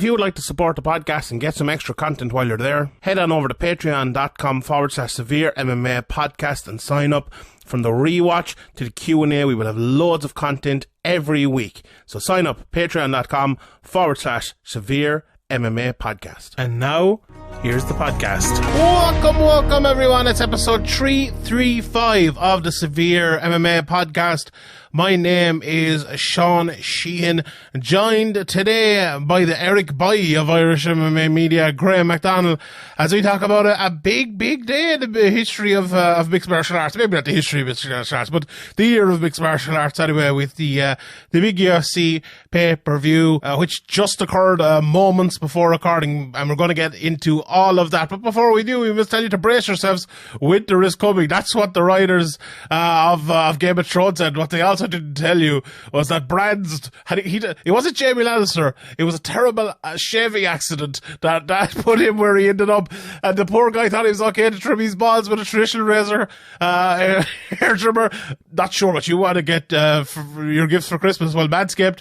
If you would like to support the podcast and get some extra content while you're there, head on over to patreon.com/SevereMMA podcast and sign up. From the rewatch to the Q&A, we will have loads of content every week. So sign up, patreon.com/SevereMMA podcast. And now, here's the podcast. Welcome everyone. It's episode 335 of the Severe MMA podcast. My name is Sean Sheehan, joined today by the Eric Boy of Irish MMA Media, Graeme McDonald, as we talk about a big day in the history of mixed martial arts. Maybe not the history of mixed martial arts, but the year of mixed martial arts anyway, with the big UFC pay-per-view, which just occurred moments before recording, and we're going to get into all of that. But before we do, we must tell you to brace yourselves. Winter is coming. That's what the writers of Game of Thrones said. What they also didn't tell you was that Brands it wasn't Jamie Lannister. It was a terrible shaving accident that put him where he ended up, and the poor guy thought he was okay to trim his balls with a traditional razor, hair trimmer. Not sure what you want to get for your gifts for Christmas. Well, Manscaped,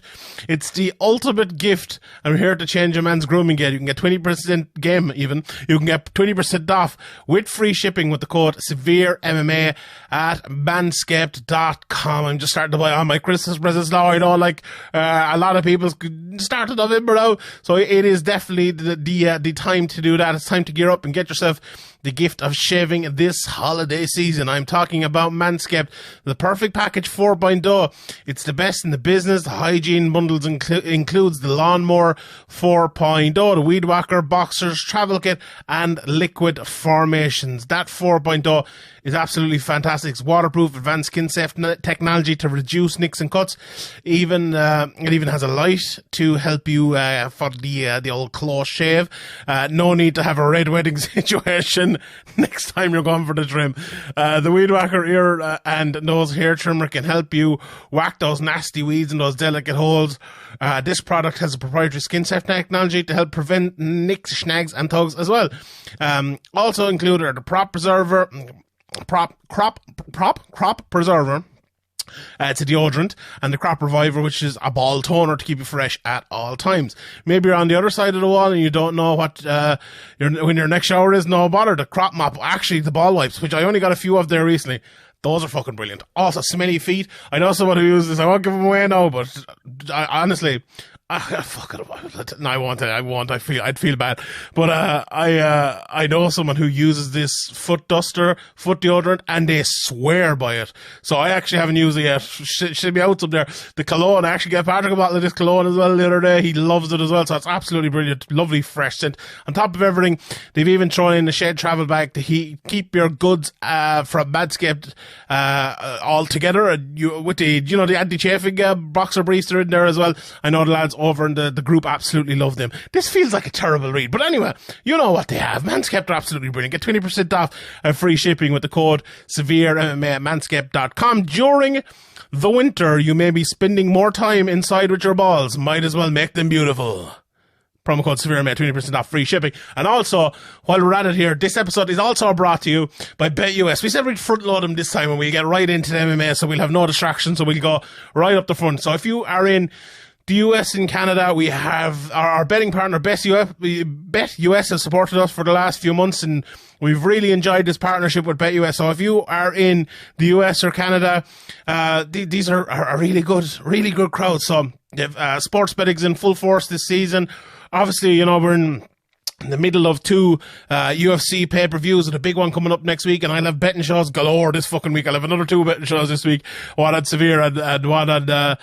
it's the ultimate gift, and we're here to change a man's grooming game. You can get 20% game even. You can get 20% off with free shipping with the code SevereMMA at manscaped.com. I'm just starting to buy all my Christmas presents now. I know, like a lot of people started November now, so it is definitely the time to do that. It's time to gear up and get yourself the gift of shaving this holiday season. I'm talking about Manscaped, the perfect package 4.0. It's the best in the business. The hygiene bundles includes the Lawnmower 4.0, the Weed Whacker, Boxers, Travel Kit, and Liquid Formations. That 4.0 is absolutely fantastic. It's waterproof, advanced skin safe technology to reduce nicks and cuts. It even has a light to help you for the old close shave. No need to have a red wedding situation next time you're going for the trim. The Weed Whacker ear and nose hair trimmer can help you whack those nasty weeds in those delicate holes. This product has a proprietary skin safe technology to help prevent nicks, snags, and tugs as well. Also included are the crop preserver. It's a deodorant, and the crop reviver, which is a ball toner to keep you fresh at all times. Maybe you're on the other side of the wall and you don't know what when your next shower is. No bother, the crop mop, actually the ball wipes, which I only got a few of there recently. Those are fucking brilliant. Also, smelly feet. I know someone who uses this. I won't give them away now, but honestly, fuck it. No, I won't. I'd feel bad. But I know someone who uses this foot deodorant, and they swear by it. So I actually haven't used it yet. Should be out up there. The cologne, I actually got Patrick a bottle of this cologne as well the other day. He loves it as well. So it's absolutely brilliant. Lovely fresh scent. On top of everything, they've even thrown in the shed travel bag to keep your goods from Manscaped all together. With the anti-chafing boxer briefs are in there as well. I know the lads over in the group absolutely love them. This feels like a terrible read, but anyway, you know what they have. Manscaped are absolutely brilliant. Get 20% off and free shipping with the code SevereMMA at manscaped.com. During the winter, you may be spending more time inside with your balls. Might as well make them beautiful. Promo code SevereMMA, 20% off, free shipping. And also, while we're at it here, this episode is also brought to you by BETUS. We said we'd front load them this time and we'll get right into the MMA, so we'll have no distractions, so we'll go right up the front. So if you are in the US and Canada, we have our betting partner, BETUS, has supported us for the last few months, and we've really enjoyed this partnership with BETUS. So if you are in the US or Canada, these are really good crowds. So sports betting's in full force this season. Obviously, you know, we're in the middle of two UFC pay-per-views, and a big one coming up next week, and I'll have betting shows galore this fucking week. I'll have another two betting shows this week, one on Severe and one on where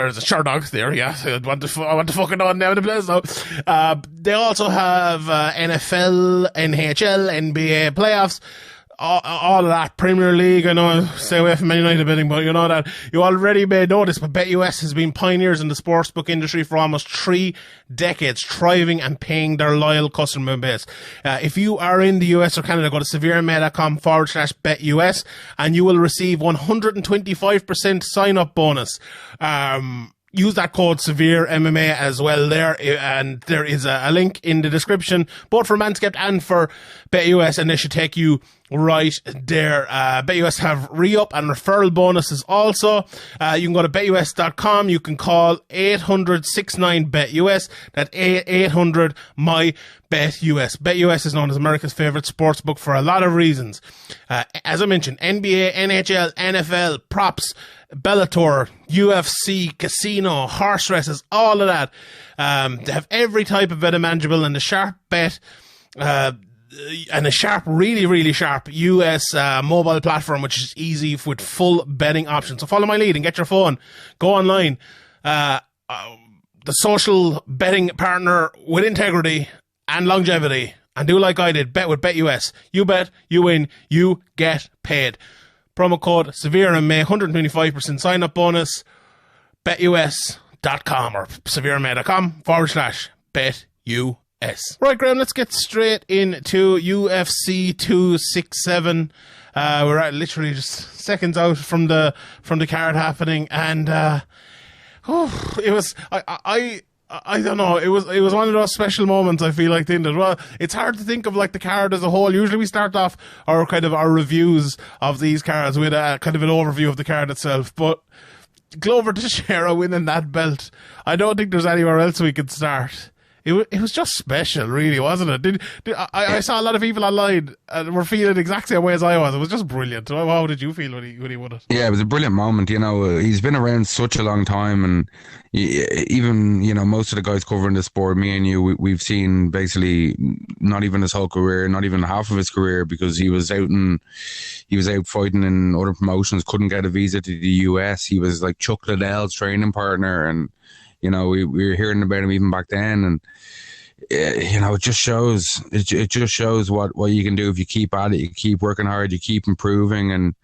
is it, Sherdog there, yeah. I want to fucking know now the place now. They also have NFL, NHL, NBA playoffs, all of that, Premier League. I know, stay away from Man United betting, but you know that you already may know this, but BETUS has been pioneers in the sportsbook industry for almost 3 decades, thriving and paying their loyal customer base. If you are in the US or Canada, go to SevereMMA.com/BETUS and you will receive 125% sign-up bonus. Use that code SevereMMA as well there, and there is a link in the description, both for Manscaped and for BETUS, and they should take you right there. BETUS have re-up and referral bonuses also. You can go to betus.com. You can call 800-69-BET-US. That's 800-MY-BET-US. BETUS is known as America's favorite sports book for a lot of reasons. As I mentioned, NBA, NHL, NFL, props, Bellator, UFC, casino, horse races, all of that. They have every type of bet imaginable, and the sharp bet, and a sharp, really, really sharp US mobile platform, which is easy with full betting options. So follow my lead and get your phone. Go online. The social betting partner with integrity and longevity. And do like I did. Bet with BETUS. You bet, you win, you get paid. Promo code SevereMMA, 125% sign-up bonus. BETUS.com or SevereMMA.com/BETUS. Right, Graeme, let's get straight into UFC 267. We're at literally just seconds out from the card happening, and it was I don't know, it was one of those special moments, I feel like, didn't it? Well, it's hard to think of like the card as a whole. Usually we start off our reviews of these cards with a kind of an overview of the card itself, but Glover Teixeira winning that belt, I don't think there's anywhere else we could start. It was just special, really, wasn't it? I saw a lot of people online and were feeling the exact same way as I was. It was just brilliant. How did you feel when he won it? Yeah, it was a brilliant moment. You know, he's been around such a long time, and even, you know, most of the guys covering the sport, me and you, we've seen basically not even his whole career, not even half of his career, because he was out fighting in other promotions, couldn't get a visa to the US. He was like Chuck Liddell's training partner, and you know, we were hearing about him even back then, and you know, it just shows what you can do if you keep at it, you keep working hard, you keep improving. And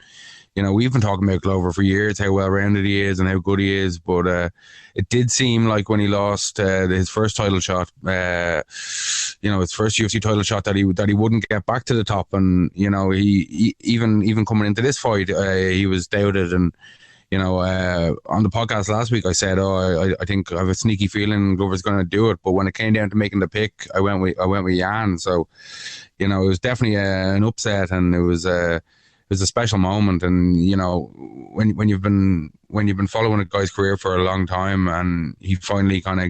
you know, we've been talking about Glover for years, how well-rounded he is and how good he is, but it did seem like when he lost his first title shot, you know, his first UFC title shot, that he wouldn't get back to the top. And you know, he even coming into this fight, he was doubted. And you know, on the podcast last week, I said, I think I have a sneaky feeling Glover's going to do it. But when it came down to making the pick, I went with Jan. So, you know, it was definitely an upset, and it was a special moment. And you know, when you've been following a guy's career for a long time, and he finally kind of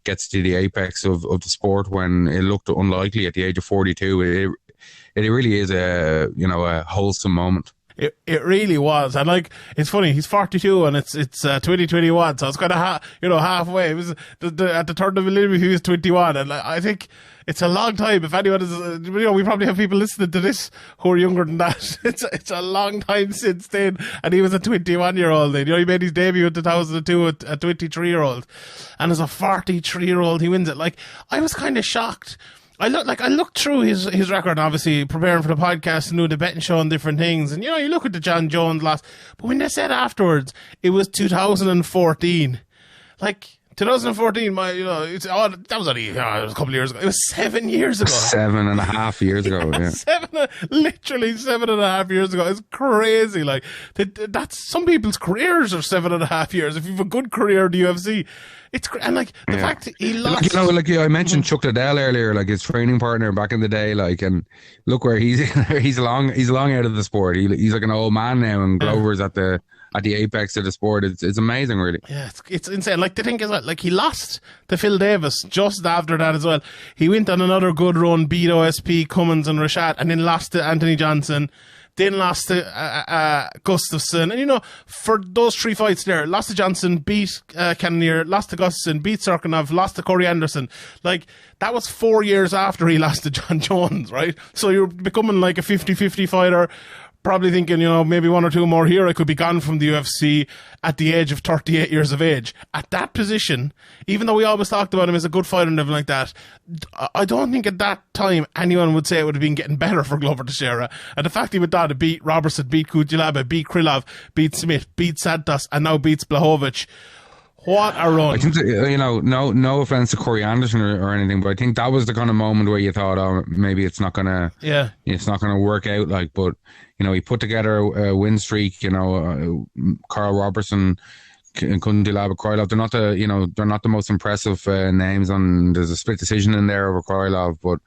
gets to the apex of the sport when it looked unlikely at the age of 42, it really is a wholesome moment. It really was. And like, it's funny, he's 42 and it's 2021, so it's kind of halfway. It was at the turn of millennium he was 21, and I think it's a long time. If anyone is, we probably have people listening to this who are younger than that. It's a long time since then, and he was a 21-year-old then. You know, he made his debut in 2002 at a 23-year-old, and as a 43-year-old he wins it. Like, I was kind of shocked. I looked through his record, obviously preparing for the podcast and doing the betting show and different things, and you know, you look at the John Jones loss, but when they said afterwards it was 2014, like 2014, that was only it was a couple of years ago. It was 7 years ago. 7.5 years ago. Yeah. Literally 7.5 years ago. It's crazy. Like, that's some people's careers are 7.5 years. If you have a good career in the UFC, it's and like the fact that he lost. Like I mentioned Chuck Liddell earlier, like his training partner back in the day. Like, and look where he's long out of the sport. He's like an old man now, and Glover's at the apex of the sport. It's amazing, really. Yeah, it's insane. Like, the thing is, like, he lost to Phil Davis just after that as well. He went on another good run, beat OSP, Cummins and Rashad, and then lost to Anthony Johnson, then lost to Gustafsson. And you know, for those three fights there, lost to Johnson, beat Cannonier, lost to Gustafsson, beat Serkinov, lost to Corey Anderson. Like, that was 4 years after he lost to John Jones, right? So you're becoming like a 50-50 fighter, probably thinking, you know, maybe one or two more here, I could be gone from the UFC at the age of 38 years of age. At that position, even though we always talked about him as a good fighter and everything like that, I don't think at that time anyone would say it would have been getting better for Glover Teixeira. And the fact he went down to beat Robertson, beat Kudjalaba, beat Krylov, beat Smith, beat Santos, and now beats Blachowicz. What a run. I think that, you know, no offense to Corey Anderson or anything, but I think that was the kind of moment where you thought, oh, maybe it's not gonna work out. Like, but you know, he put together a win streak. You know, Carl Robertson Kundilaba, Krylov. They're not the most impressive names. There's a split decision in there over Krylov, but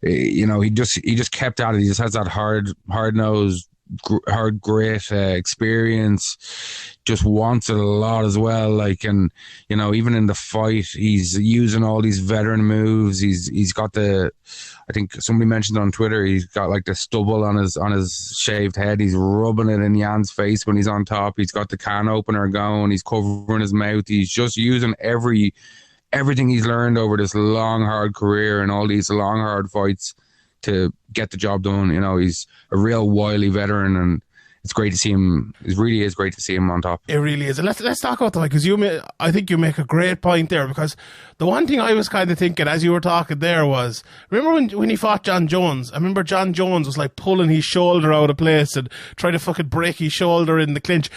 he just kept at it. He just has that hard nosed, hard grit, experience. Just wants it a lot as well. Like, and even in the fight, he's using all these veteran moves. He's got I think somebody mentioned on Twitter, he's got like the stubble on his shaved head. He's rubbing it in Jan's face when he's on top. He's got the can opener going. He's covering his mouth. He's just using everything he's learned over this long, hard career and all these long, hard fights to get the job done. He's a real wily veteran, and it's great to see him. It really is great to see him on top. It really is. And let's talk about the fight, because I think you make a great point there, because the one thing I was kind of thinking as you were talking there was, remember when he fought John Jones? I remember John Jones was like pulling his shoulder out of place and trying to fucking break his shoulder in the clinch,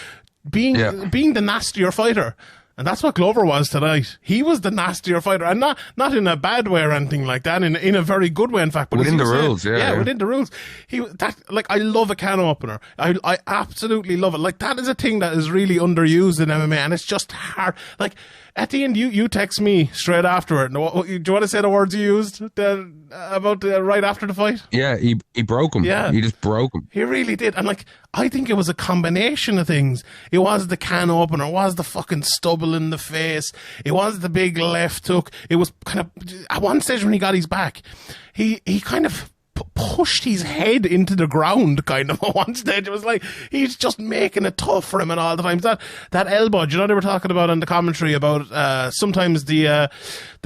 being the nastier fighter. And that's what Glover was tonight. He was the nastier fighter, and not in a bad way or anything like that, in a very good way, in fact. But within the rules, within the rules. I love a can opener. I absolutely love it. Like, that is a thing that is really underused in MMA, and it's just hard. Like, at the end, you text me straight after it. Do you want to say the words you used about right after the fight? Yeah, he broke him. Yeah, he just broke him. He really did. And like, I think it was a combination of things. It was the can opener. It was the fucking stubble in the face. It was the big left hook. It was kind of, at one stage when he got his back, he kind of pushed his head into the ground, kind of, at one stage. It was like he's just making it tough for him at all the times. That elbow, do you know, they were talking about on the commentary about sometimes the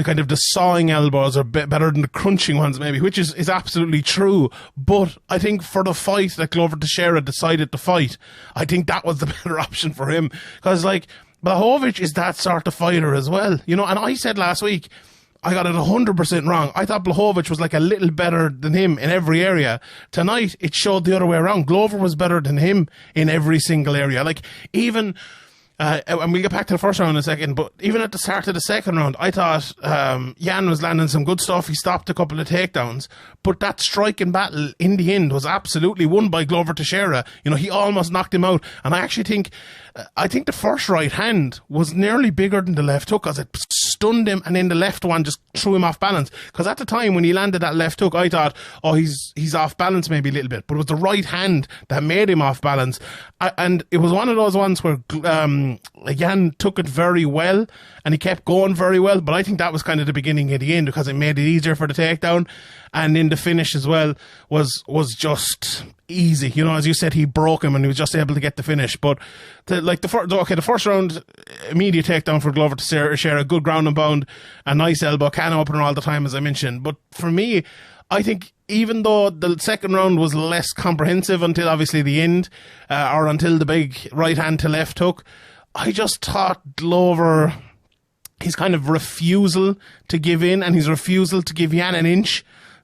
kind of the sawing elbows are better than the crunching ones, maybe, which is absolutely true. But I think for the fight that Glover Teixeira decided to fight, I think that was the better option for him, because like Blachowicz is that sort of fighter as well, and I said last week, I got it 100% wrong. I thought Blachowicz was like a little better than him in every area. Tonight, it showed the other way around. Glover was better than him in every single area. Like, even, and we'll get back to the first round in a second, but even at the start of the second round, I thought Jan was landing some good stuff. He stopped a couple of takedowns, but that striking battle in the end was absolutely won by Glover Teixeira. He almost knocked him out. And I actually think, the first right hand was nearly bigger than the left hook, because it stunned him, and then the left one just threw him off balance. Because at the time when he landed that left hook, I thought, he's off balance maybe a little bit, but it was the right hand that made him off balance. And it was one of those ones where Jan took it very well, and he kept going very well, but I think that was kind of the beginning of the end, because it made it easier for the takedown. And then the finish as well was just easy. As you said, he broke him and he was just able to get the finish. But the first round, immediate takedown for Glover Teixeira, good ground and pound, a nice elbow, can opener all the time, as I mentioned. But for me, I think even though the second round was less comprehensive until obviously the end, or until the big right hand to left hook, I just thought Glover, his kind of refusal to give in and his refusal to give Jan an inch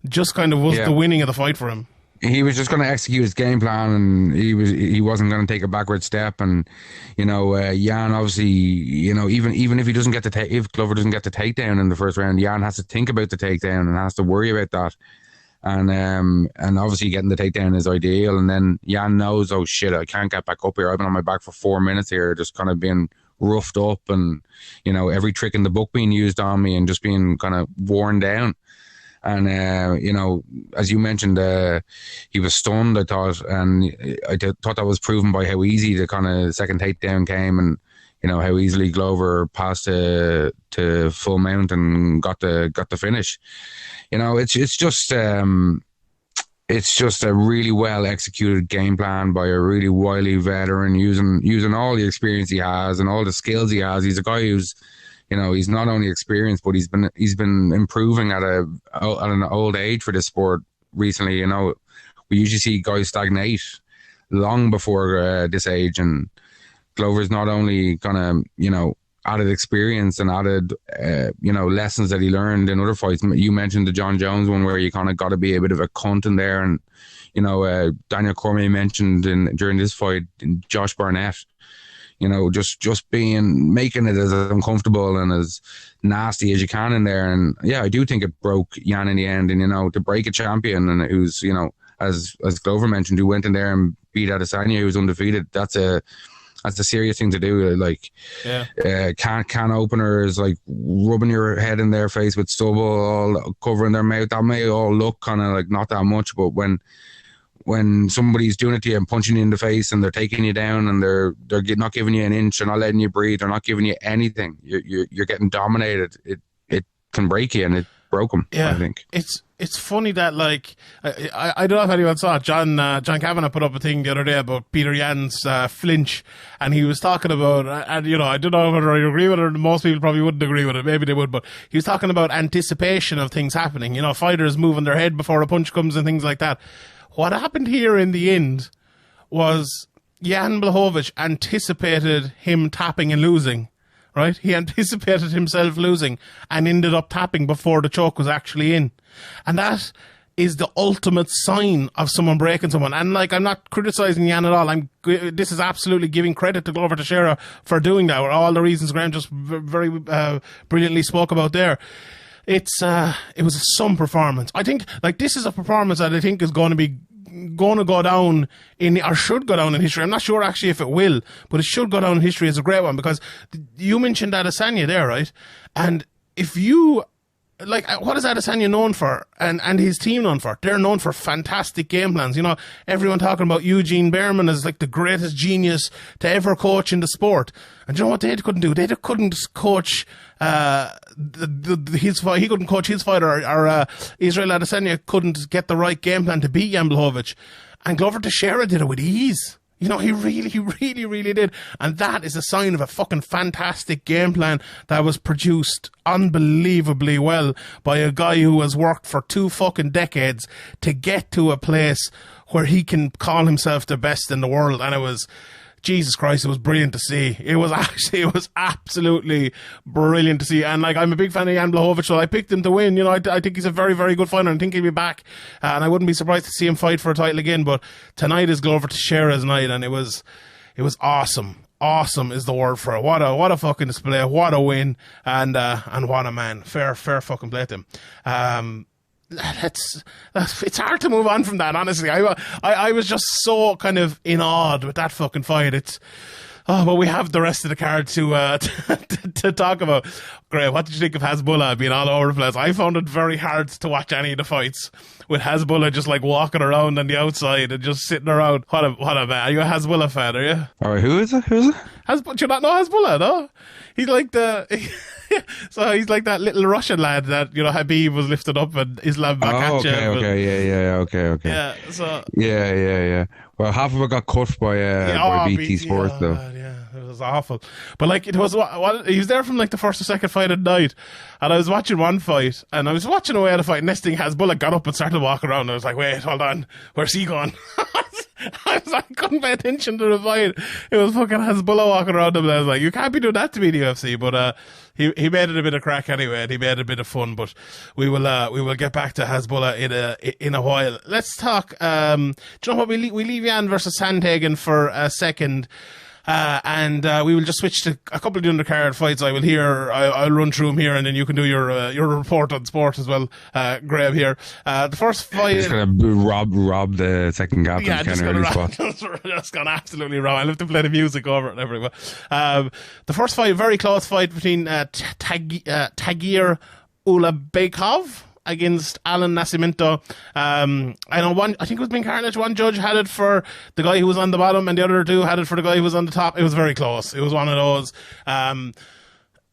just kind of was the winning of the fight for him. He was just going to execute his game plan, and he wasn't going to take a backward step. And Jan obviously, even if he doesn't get if Glover doesn't get the takedown in the first round, Jan has to think about the takedown and has to worry about that. And obviously getting the takedown is ideal. And then Jan knows, oh shit, I can't get back up here. I've been on my back for 4 minutes here, just kind of being roughed up, and every trick in the book being used on me, and just being kind of worn down. And, as you mentioned, he was stunned, I thought, and I thought that was proven by how easy the kind of second takedown came, and, how easily Glover passed to full mount and got the finish. It's just a really well executed game plan by a really wily veteran, using all the experience he has and all the skills he has. He's a guy who's, he's not only experienced, but he's been improving at an old age for this sport recently. We usually see guys stagnate long before this age, and Glover's not only kind of added experience and added lessons that he learned in other fights. You mentioned the John Jones one where you kind of got to be a bit of a cunt in there, and Daniel Cormier mentioned during this fight Josh Barnett. Just making it as uncomfortable and as nasty as you can in there. And yeah, I do think it broke Jan in the end. And, to break a champion, and who's, as Glover mentioned, who went in there and beat Adesanya, who's undefeated, that's a That's a serious thing to do. Like, can openers, like rubbing your head in their face with stubble, all covering their mouth. That may all look kind of like not that much, but when somebody's doing it to you and punching you in the face and they're taking you down and they're not giving you an inch, they're not letting you breathe, they're not giving you anything, you're getting dominated. It can break you, and it broke him. I think it's funny that, like, I don't know if anyone saw it. John Kavanagh put up a thing the other day about Peter Yan's flinch, and he was talking about, and you know, I don't know whether I agree with it, or most people probably wouldn't agree with it, maybe they would, but he was talking about anticipation of things happening, you know, fighters moving their head before a punch comes and things like that. What happened here in the end was Jan Blachowicz anticipated him tapping and losing, right? He anticipated himself losing and ended up tapping before the choke was actually in. And that is the ultimate sign of someone breaking someone. And, like, I'm not criticizing Jan at all. This is absolutely giving credit to Glover Teixeira for doing that, or all the reasons Graeme just very brilliantly spoke about there. It was some performance. I think, like, this is a performance that I think is going to go down or should go down in history. I'm not sure actually if it will, but it should go down in history as a great one, because you mentioned Adesanya there, right? And if you, like, what is Adesanya known for, and his team known for? They're known for fantastic game plans. You know, everyone talking about Eugene Behrman as like the greatest genius to ever coach in the sport. And you know what they couldn't do? They couldn't coach he couldn't coach his fighter, or Israel Adesanya couldn't get the right game plan to beat Jan Blachowicz. And Glover Teixeira did it with ease. You know, he really did. And that is a sign of a fucking fantastic game plan that was produced unbelievably well by a guy who has worked for 2 fucking decades to get to a place where he can call himself the best in the world. And it was, Jesus Christ, it was brilliant to see. It was absolutely brilliant to see. And, like, I'm a big fan of Jan Blachowicz, so I picked him to win. You know, I think he's a very, very good fighter. I think he'll be back. And I wouldn't be surprised to see him fight for a title again. But tonight is Glover Teixeira's night, and it was awesome. Awesome is the word for it. What a fucking display. What a win. And what a man. Fair fucking play to him. It's hard to move on from that, honestly. I was just so kind of in awe with that fucking fight. But we have the rest of the card to talk about. Graeme, what did you think of Hasbulla being all over the place? I found it very hard to watch any of the fights with Hasbulla just, like, walking around on the outside and just sitting around. What a man. Are you a Hasbulla fan, are you? All right, who is it? Do you not know Hasbulla, no? He's like so he's like that little Russian lad that, you know, Habib was lifted up and Islam Makhachev. Okay. Yeah, so. Yeah. Well, half of it got cut by BT Sports, though. God, yeah, it was awful. But, like, it was he was there from, like, the first or second fight at night, and I was watching one fight, and I was watching away at a fight. Next thing, Hasbulla got up and started walking around. And I was like, wait, hold on, where's he going? I couldn't pay attention to the fight. It was fucking Hasbulla walking around him, and I was like, you can't be doing that to me in the UFC. But he made it a bit of crack anyway, and he made it a bit of fun. But we will get back to Hasbulla in a while. Let's talk. Do you know what? We leave Jan versus Sandhagen for a second. And we will just switch to a couple of the undercard fights. I'll run through them here, and then you can do your report on sport as well, Graeme here. The first fight, just gonna rob the second Kaplan kind of early spot. Just gonna absolutely rob. I'll have to play the music over it and everything. The first fight, very close fight between Tagir Ulabekov against Alan Nascimento. I think it was Ben Carnage. One judge had it for the guy who was on the bottom, and the other two had it for the guy who was on the top. It was very close. It was one of those.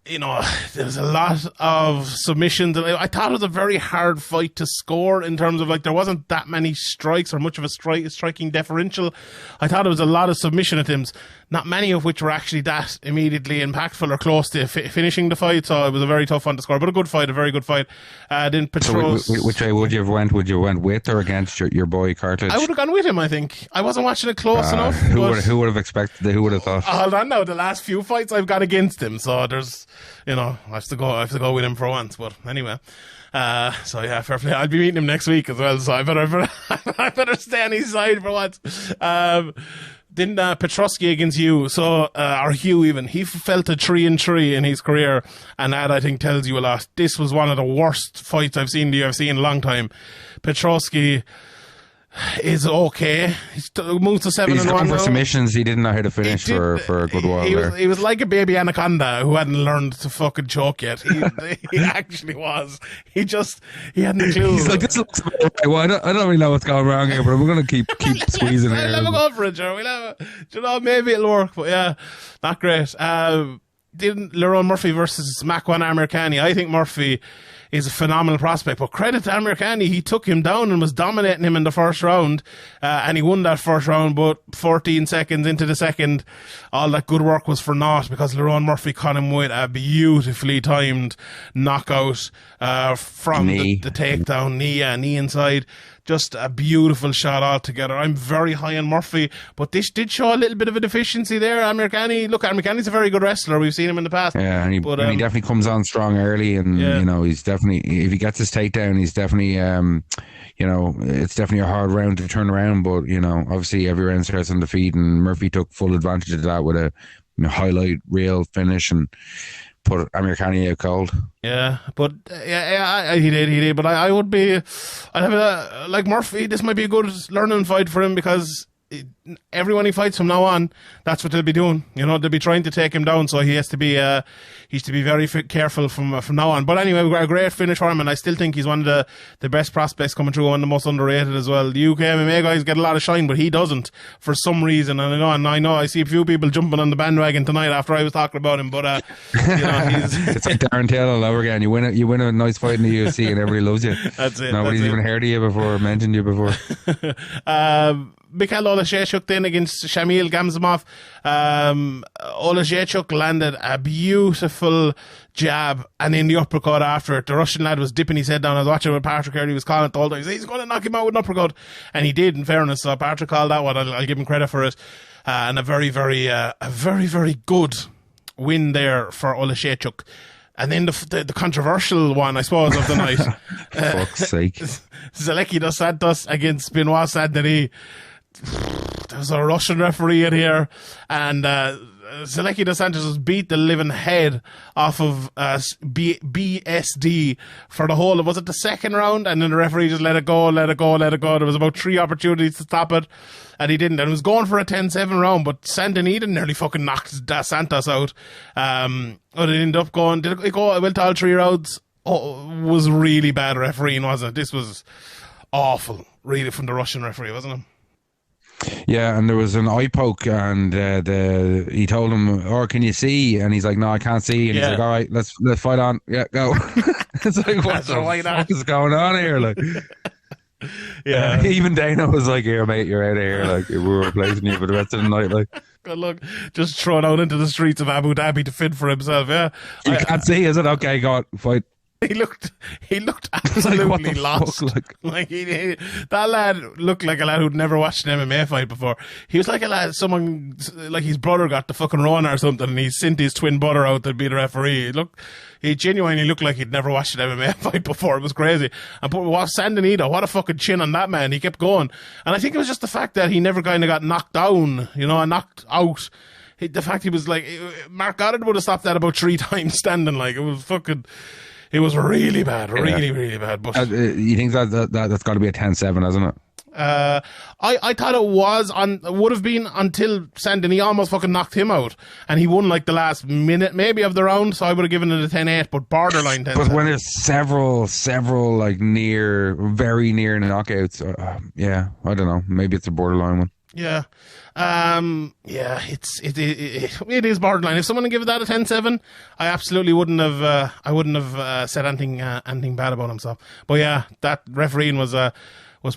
You know, there was a lot of submissions. I thought it was a very hard fight to score in terms of, like, there wasn't that many strikes or much of a striking differential. I thought it was a lot of submission attempts, not many of which were actually that immediately impactful or close to finishing the fight. So it was a very tough one to score, but a very good fight. Then Petros. So which way would you have went? Would you went with or against your boy Cartilage? I would have gone with him, I think. I wasn't watching it close enough. Who would have expected? Who would have thought? Hold on now. The last few fights I've got against him, so there's, you know, I have to go with him for once. But anyway, so yeah, fair play. I'll be meeting him next week as well, so I better stay on his side for once. Then Petrosky against Hugh. So or Hugh even, he felt a 3-3 in his career, and that, I think, tells you a lot. This was one of the worst fights I've seen in the UFC in a long time. Petrosky, is okay. He's moved to 7-1 for now. submissions. He didn't know how to finish for a good while there. He was like a baby anaconda who hadn't learned to fucking choke yet. He actually was. He hadn't a clue. He's like, this looks well, I don't really know what's going wrong here, but I'm going to keep squeezing here. We'll have a go for it, Joe. Maybe it'll work, but yeah, not great. Didn't Lerone Murphy versus Makwan Amirkhani? I think Murphy is a phenomenal prospect, but credit to Amirkhani, he took him down and was dominating him in the first round, and he won that first round, but 14 seconds into the second, all that good work was for naught because Lerone Murphy caught him with a beautifully timed knockout from the takedown, knee inside. Just a beautiful shot altogether. I'm very high on Murphy, but this did show a little bit of a deficiency there. Amirkhani's a very good wrestler. We've seen him in the past. Yeah, and he definitely comes on strong early, and he's definitely, if he gets his takedown, he's definitely, it's definitely a hard round to turn around. But obviously every round starts on the feet, and Murphy took full advantage of that with a highlight reel finish and put Amirkhani out cold. Yeah, but he did. But I would be, I'd have like Murphy. This might be a good learning fight for him because everyone he fights from now on, that's what they'll be doing. They'll be trying to take him down, so he has to be very careful from now on. But anyway, we've got a great finish for him, and I still think he's one of the best prospects coming through, one of the most underrated as well. The UK MMA guys get a lot of shine, but he doesn't for some reason. And I know I see a few people jumping on the bandwagon tonight after I was talking about him, but it's like Darren Till all over again. You win a nice fight in the UFC, and everybody loves you. That's it. Nobody's even heard of you before, or mentioned you before. Mikhail Olashechuk then against Shamil Gamzamov. Olashechuk landed a beautiful jab and in the uppercut after it. The Russian lad was dipping his head down. I was watching with Patrick Early, he was calling it the whole time. He's going to knock him out with an uppercut. And he did, in fairness. So Patrick called that one. I'll give him credit for it. And a very, very good win there for Olashechuk. And then the controversial one, I suppose, of the night. Fuck's sake. Zalecky dos Santos against Benoit Saint-Denis. There's a Russian referee in here, and Zalecky dos Santos was beat the living head off of BSD for the whole of, was it the second round? And then the referee just let it go. There was about 3 opportunities to stop it, and he didn't. And it was going for a 10-7 round, but Saint-Denis nearly fucking knocked dos Santos out. But it ended up going, it went to all 3 rounds. Oh, it was really bad refereeing, wasn't it? This was awful, really, from the Russian referee, wasn't it? Yeah, and there was an eye poke, and he told him, "Oh, can you see?" And he's like, "No, I can't see." And he's like, "All right, let's fight on. Yeah, go." It's like, what the fuck is going on here? Like, yeah. Even Dana was like, "Here, mate, you're out of here. Like, we were replacing you for the rest of the night." Like, good luck. Just thrown out into the streets of Abu Dhabi to fend for himself. Yeah, you can't see, is it? Okay, go on, fight. He looked absolutely lost. Fuck, that lad looked like a lad who'd never watched an MMA fight before. He was like a lad, someone like his brother got the fucking Rona or something, and he sent his twin brother out to be the referee. He genuinely looked like he'd never watched an MMA fight before. It was crazy. And Sandinito, what a fucking chin on that man. He kept going, and I think it was just the fact that he never kind of got knocked down, and knocked out. The fact he was like, Mark Goddard would have stopped that about 3 times standing. Like, it was fucking. It was really bad, really bad. But you think that's got to be a 10-7, hasn't it? I thought it would have been until Saint-Denis almost fucking knocked him out, and he won like the last minute maybe of the round. So I would have given it a 10-8, but borderline 10-7. But when there's several like very near knockouts, I don't know. Maybe it's a borderline one. Yeah. It is borderline. If someone had given that a 10-7, I absolutely wouldn't have said anything bad about himself. But yeah, that refereeing was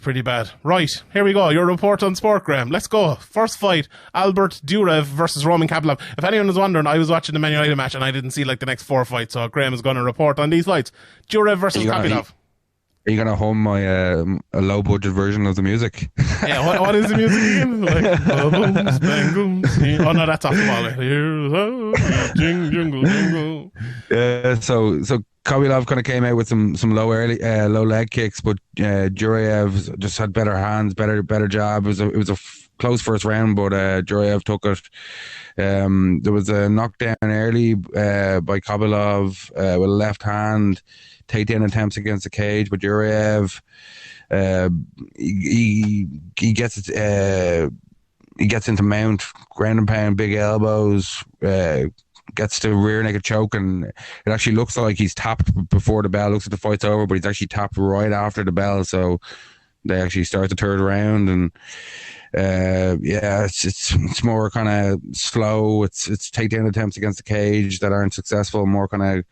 pretty bad. Right, here we go. Your report on sport, Graeme. Let's go. First fight, Albert Durev versus Roman Kaplan. If anyone was wondering, I was watching the Man United match and I didn't see like the next 4 fights, so Graeme is going to report on these fights. Durev versus Kaplan. Are you going to hum my a low-budget version of the music? Yeah, what is the music again? Like, booms, bangles. Oh, no, that's off the ball. Here's a jingle, jingle. Yeah, so Kovilov kind of came out with some low low leg kicks, but Durev just had better hands, better jab. It was a close first round, but Durev took it. There was a knockdown early by Kaplan with a left hand, takedown attempts against the cage, but Durev he gets it. He gets into mount, ground and pound, big elbows, gets to rear naked choke, and it actually looks like he's tapped before the bell. Looks like the fight's over, but he's actually tapped right after the bell. So they actually start the third round, and it's more kind of slow. It's takedown attempts against the cage that aren't successful, more kind of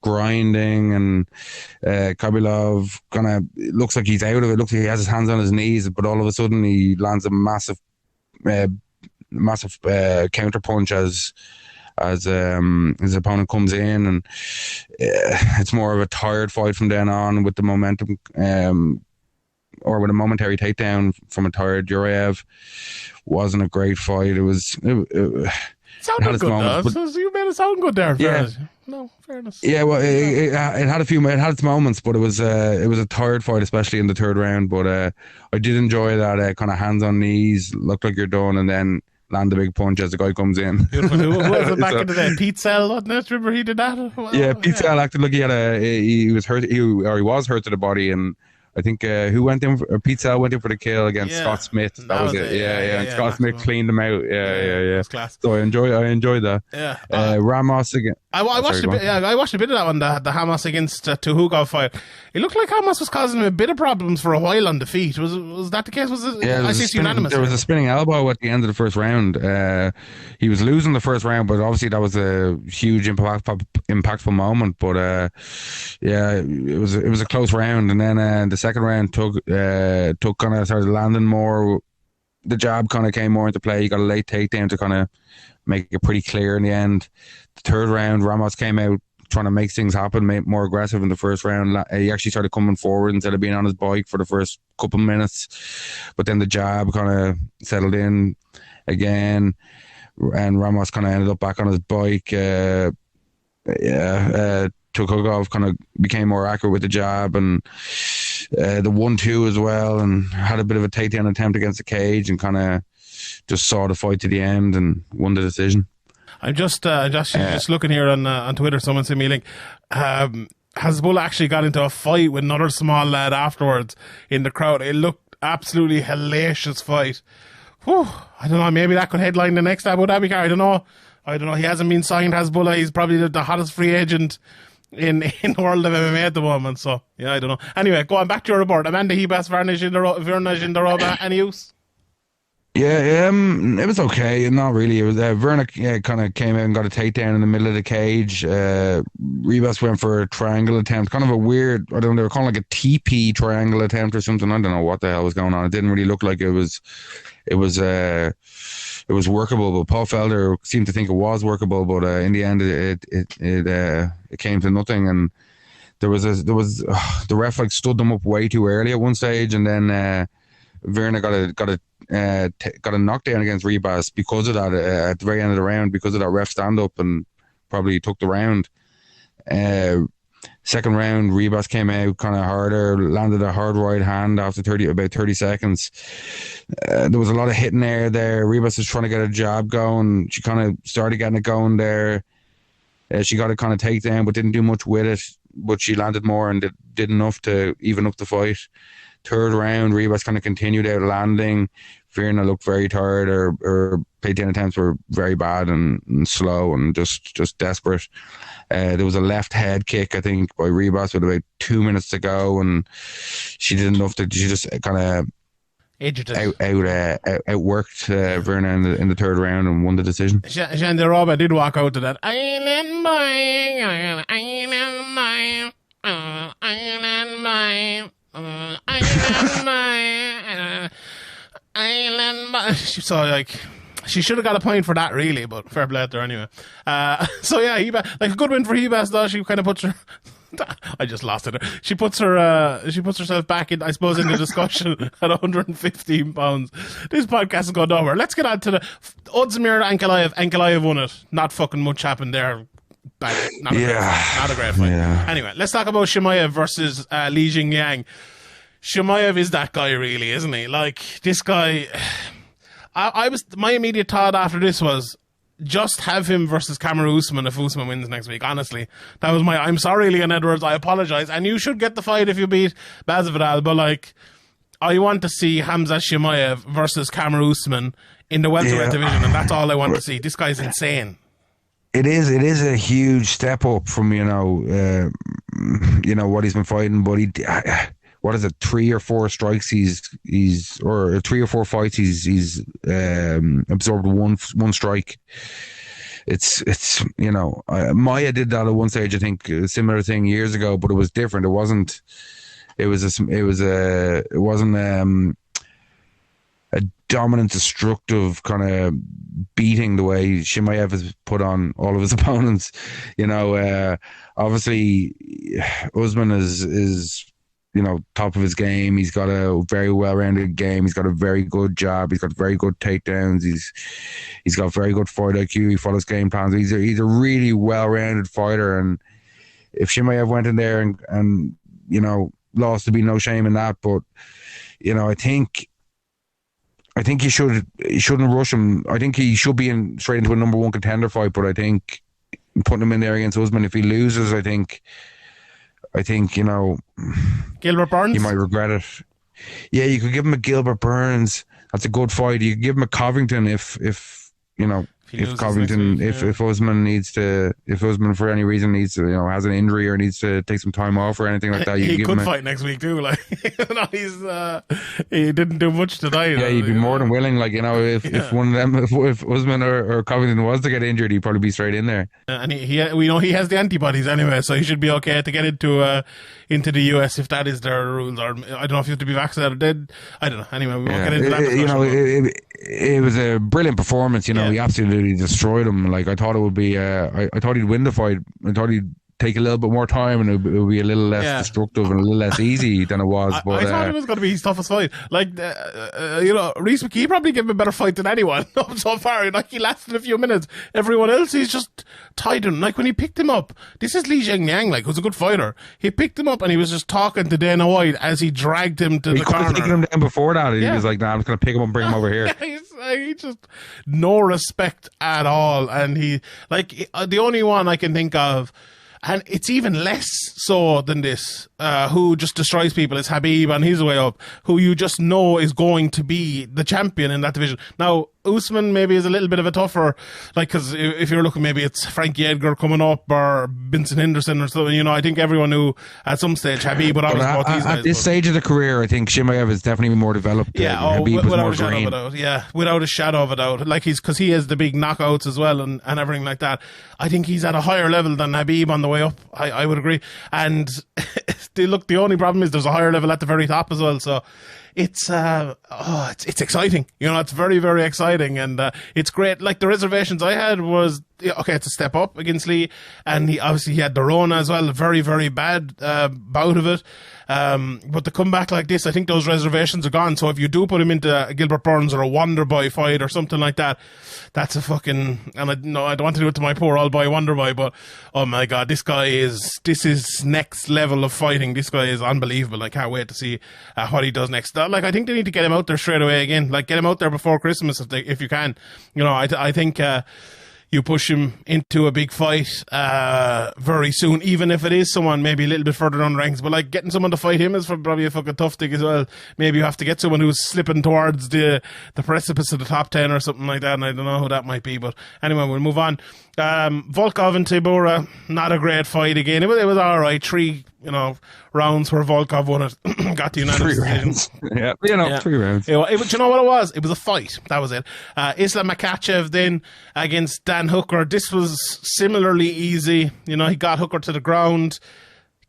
grinding, and Kabilov kind of looks like he's out of it. Looks like he has his hands on his knees, but all of a sudden he lands a massive counter punch as his opponent comes in, and it's more of a tired fight from then on with the momentum, or with a momentary takedown from a tired Durev. Wasn't a great fight. It sounded good though. You made it sound good there. Yeah. No, fairness. Yeah, well, it had its moments, but it was a tired fight, especially in the third round. But I did enjoy that kind of hands on knees, look like you're done, and then land a big punch as the guy comes in. Beautiful. Who was it back in the day? Pete Sell, wasn't it? Remember he did that? Well, yeah, Pete Sell acted like he was hurt. He was hurt to the body, and I think Pete Sell went in for the kill against Scott Smith. That was it. Yeah. And Scott Smith cleaned him out. Yeah. Class. So I enjoyed that. Yeah. Ramos again. I watched a bit of that one, the Hamas against Tuhugov fight. It looked like Hamas was causing him a bit of problems for a while on the feet. Was that the case? Was it? Yeah, unanimous. There was a spinning elbow at the end of the first round. He was losing the first round, but obviously that was a huge impactful moment. But it was a close round, and then the second round took kind of started landing more. The jab kind of came more into play. He got a late takedown to kind of make it pretty clear in the end. The third round, Ramos came out trying to make things happen, more aggressive in the first round. He actually started coming forward instead of being on his bike for the first couple of minutes. But then the jab kind of settled in again, and Ramos kind of ended up back on his bike. Tukugov kind of became more accurate with the jab, and the 1-2 as well, and had a bit of a takedown attempt against the cage, and kind of just saw the fight to the end and won the decision. I'm just looking here on Twitter. Someone sent me a link. Hasbulla actually got into a fight with another small lad afterwards in the crowd. It looked absolutely hellacious fight. Whew, I don't know. Maybe that could headline the next Abu Dhabi card. I don't know. He hasn't been signed, Hasbulla. He's probably the hottest free agent in the world of MMA at the moment. So yeah, I don't know. Anyway, going back to your report. Amanda Hibas Varnish in the Roba. Any use? Yeah, it was okay. Not really. It was Verna kind of came out and got a takedown in the middle of the cage. Ribas went for a triangle attempt, kind of a weird. I don't know. They were calling like a TP triangle attempt or something. I don't know what the hell was going on. It didn't really look like it was workable. But Paul Felder seemed to think it was workable. But in the end, it came to nothing. And there was the ref like stood them up way too early at one stage, and then Verna got a knockdown against Ribas because of that at the very end of the round, because of that ref stand up, and probably took the round. Second round, Ribas came out kind of harder, landed a hard right hand after about 30 seconds. There was a lot of hitting there. Ribas was trying to get a jab going. She kind of started getting it going there. She got a kind of takedown, but didn't do much with it. But she landed more and did enough to even up the fight. Third round, Ribas kind of continued out landing. Virna looked very tired. Her takedown attempts were very bad and slow and just desperate. There was a left head kick, I think, by Ribas with about 2 minutes to go, and she did enough to. She just kind of outworked Virna in the third round and won the decision. Jean de Roba did walk out to that. So like, she should have got a point for that, really, but fair play to her anyway. So yeah, like a good win for Hibas though. She kind of puts her. I just lost it. She puts herself back in, I suppose, in the discussion at 115 pounds. This podcast has gone over. Let's get on to the Ozdemir Ankalaev. Ankalaev won it. Not fucking much happened there. Not a great fight. Yeah. Anyway, let's talk about Chimaev versus Li Jingliang. Chimaev is that guy, really, isn't he? Like, this guy, my immediate thought after this was just have him versus Kamaru Usman if Usman wins next week. Honestly, that was I'm sorry, Leon Edwards. I apologize, and you should get the fight if you beat Masvidal. But like, I want to see Khamzat Chimaev versus Kamaru Usman in the welterweight division, and that's all I want to see. This guy's insane. It is a huge step up from what he's been fighting, but what is it, 3 or 4 strikes or 3 or 4 fights he's absorbed one strike. It's Maya did that at one stage, I think, a similar thing years ago, but it was different. It wasn't a dominant, destructive kind of beating the way Chimaev has put on all of his opponents. Obviously Usman is top of his game. He's got a very well-rounded game. He's got a very good jab. He's got very good takedowns. He's got very good fight IQ. He follows game plans. He's a really well-rounded fighter. And if Chimaev went in there and lost, there'd be no shame in that. But I think you shouldn't rush him. I think he should be straight into a number 1 contender fight. But I think putting him in there against Usman, if he loses, I think Gilbert Burns, he might regret it. Yeah, you could give him a Gilbert Burns. That's a good fight. You could give him a Covington if Usman for any reason needs to, has an injury or needs to take some time off or anything like that. He could fight next week too. Like, he didn't do much tonight. Yeah, he'd be more than willing. Like, if one of them, if Usman or Covington was to get injured, he'd probably be straight in there. And we know he has the antibodies anyway, so he should be okay to get into the US if that is their rules. Or I don't know if you have to be vaccinated. I don't know. Anyway, we won't get into that. It was a brilliant performance. He absolutely destroyed him. Like, I thought it would be. I thought he'd win the fight. I thought he'd take a little bit more time and it would be a little less destructive and a little less easy than it was. But I thought it was going to be his toughest fight. Like, Rhys McKee probably gave him a better fight than anyone so far. Like, he lasted a few minutes. Everyone else, he's just tied him. Like, when he picked him up, this is Li Jingliang, like, who's a good fighter. He picked him up and he was just talking to Dana White as he dragged him to the corner. He could have taken him down before that. He was like, nah, I'm just going to pick him up and bring him over here. He just no respect at all. And the only one I can think of, and it's even less so than this, who just destroys people, is Khabib on his way up, who you just know is going to be the champion in that division. Now, Usman maybe is a little bit of a tougher, like, because if you're looking, maybe it's Frankie Edgar coming up or Vincent Henderson or something. I think everyone knew at some stage Khabib would always go these guys. At this stage of the career, I think Chimaev is definitely more developed. Khabib was more green. Without a shadow of a doubt. Like, because he has the big knockouts as well and everything like that. I think he's at a higher level than Khabib on the way up. I would agree. And the only problem is there's a higher level at the very top as well. So it's exciting. It's very, very exciting, and it's great. Like, the reservations I had was, okay, it's a step up against Lee, and he had the Rona as well, a very, very bad bout of it. But to come back like this, I think those reservations are gone. So if you do put him into a Gilbert Burns or a Wonderboy fight or something like that, that's a fucking, and I don't want to do it to my poor old boy Wonderboy, but oh my God, this is next level of fighting. This guy is unbelievable. I can't wait to see what he does next. Like, I think they need to get him out there straight away again. Like, get him out there before Christmas if you can. I think you push him into a big fight very soon, even if it is someone maybe a little bit further down the ranks. But like, getting someone to fight him is probably a fucking tough thing as well. Maybe you have to get someone who's slipping towards the precipice of the top 10 or something like that, and I don't know who that might be. But anyway, we'll move on. Volkov and Tabora, not a great fight again. It was all right. 3 rounds where Volkov won it. Got the unanimous decision. 3 rounds. Do you know what it was? It was a fight. That was it. Islam Makhachev then against Dan Hooker. This was similarly easy. He got Hooker to the ground,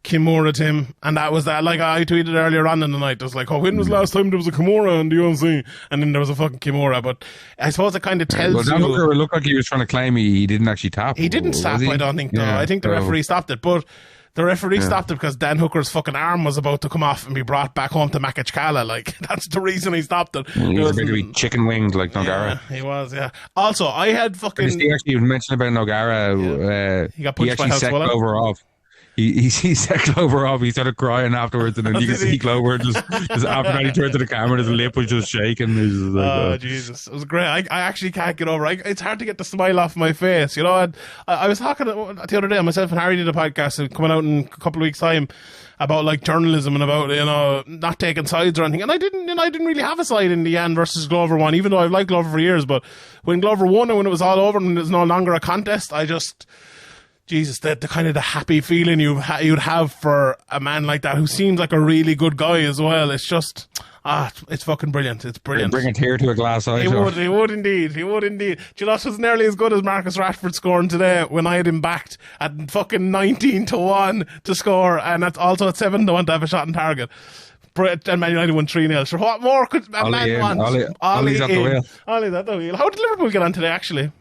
Kimura'd him, and that was that. Like, I tweeted earlier on in the night, it was like, when was the last time there was a Kimura in the UFC? And then there was a fucking Kimura. But I suppose it kind of tells you. Dan Hooker looked like he was trying to claim he didn't actually tap. He didn't tap, I don't think, though. I think the referee stopped it. But the referee stopped it because Dan Hooker's fucking arm was about to come off and be brought back home to Makachkala. Like, that's the reason he stopped it. He was going to be chicken winged like Nogara. Yeah, he was, yeah. Also, I had fucking... You mentioned about Nogara. He got punched by second over off. he set Glover off. He started crying afterwards, and then you can see Glover just after that he turned to the camera, his lip was just shaking. He was just like, oh Jesus, it was great. I actually can't get over it. It's hard to get the smile off my face, you know. And I was talking the other day, myself and Harry did a podcast coming out in a couple of weeks' time about like journalism and about, you know, not taking sides or anything. And I didn't really have a side in the Yan versus Glover one, even though I've liked Glover for years. But when Glover won and when it was all over and it was no longer a contest, Jesus, the kind of the happy feeling you'd have for a man like that who seems like a really good guy as well. It's just, it's fucking brilliant. It's brilliant. Bring a tear to a glass eye. He would indeed. Do you know, it was nearly as good as Marcus Rashford scoring today when I had him backed at fucking 19-1 to score, and that's also at 7-1 to have a shot on target. And Man United won 3-0. So what more could a man want? Ollie's at the wheel. Ollie's at the wheel. How did Liverpool get on today, actually?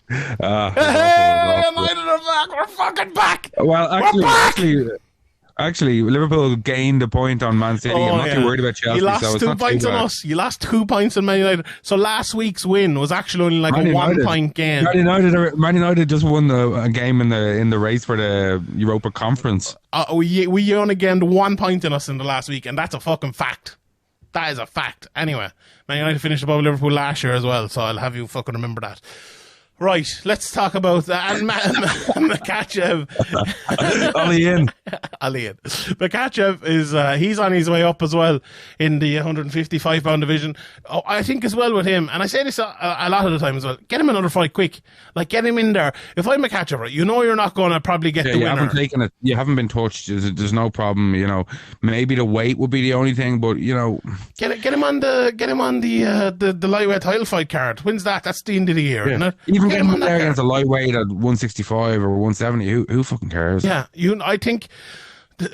United are back. We're fucking back. Well, actually, Liverpool gained a point on Man City. I'm not too worried about Chelsea. You lost 2 points on us. You lost 2 points on Man United. So last week's win was actually only like a 1 point game. Man United just won a game in the race for the Europa Conference. We only gained 1 point in us in the last week, and that's a fucking fact. That is a fact. Anyway, Man United finished above Liverpool last year as well, so I'll have you fucking remember that. Right, let's talk about Makhachev. Ollie in. Makhachev is he's on his way up as well in the 155-pound division. Oh, I think as well with him, and I say this a lot of the time as well, get him another fight quick. Like, get him in there. If I'm Makhachev, right, you know you're not going to probably get the winner. You haven't taken it. You haven't been touched. There's no problem. You know, maybe the weight would be the only thing, but you know, get him on the lightweight title fight card. When's that? That's the end of the year, isn't it? Even get him there against a lightweight at 165 or 170. Who fucking cares? Yeah, I think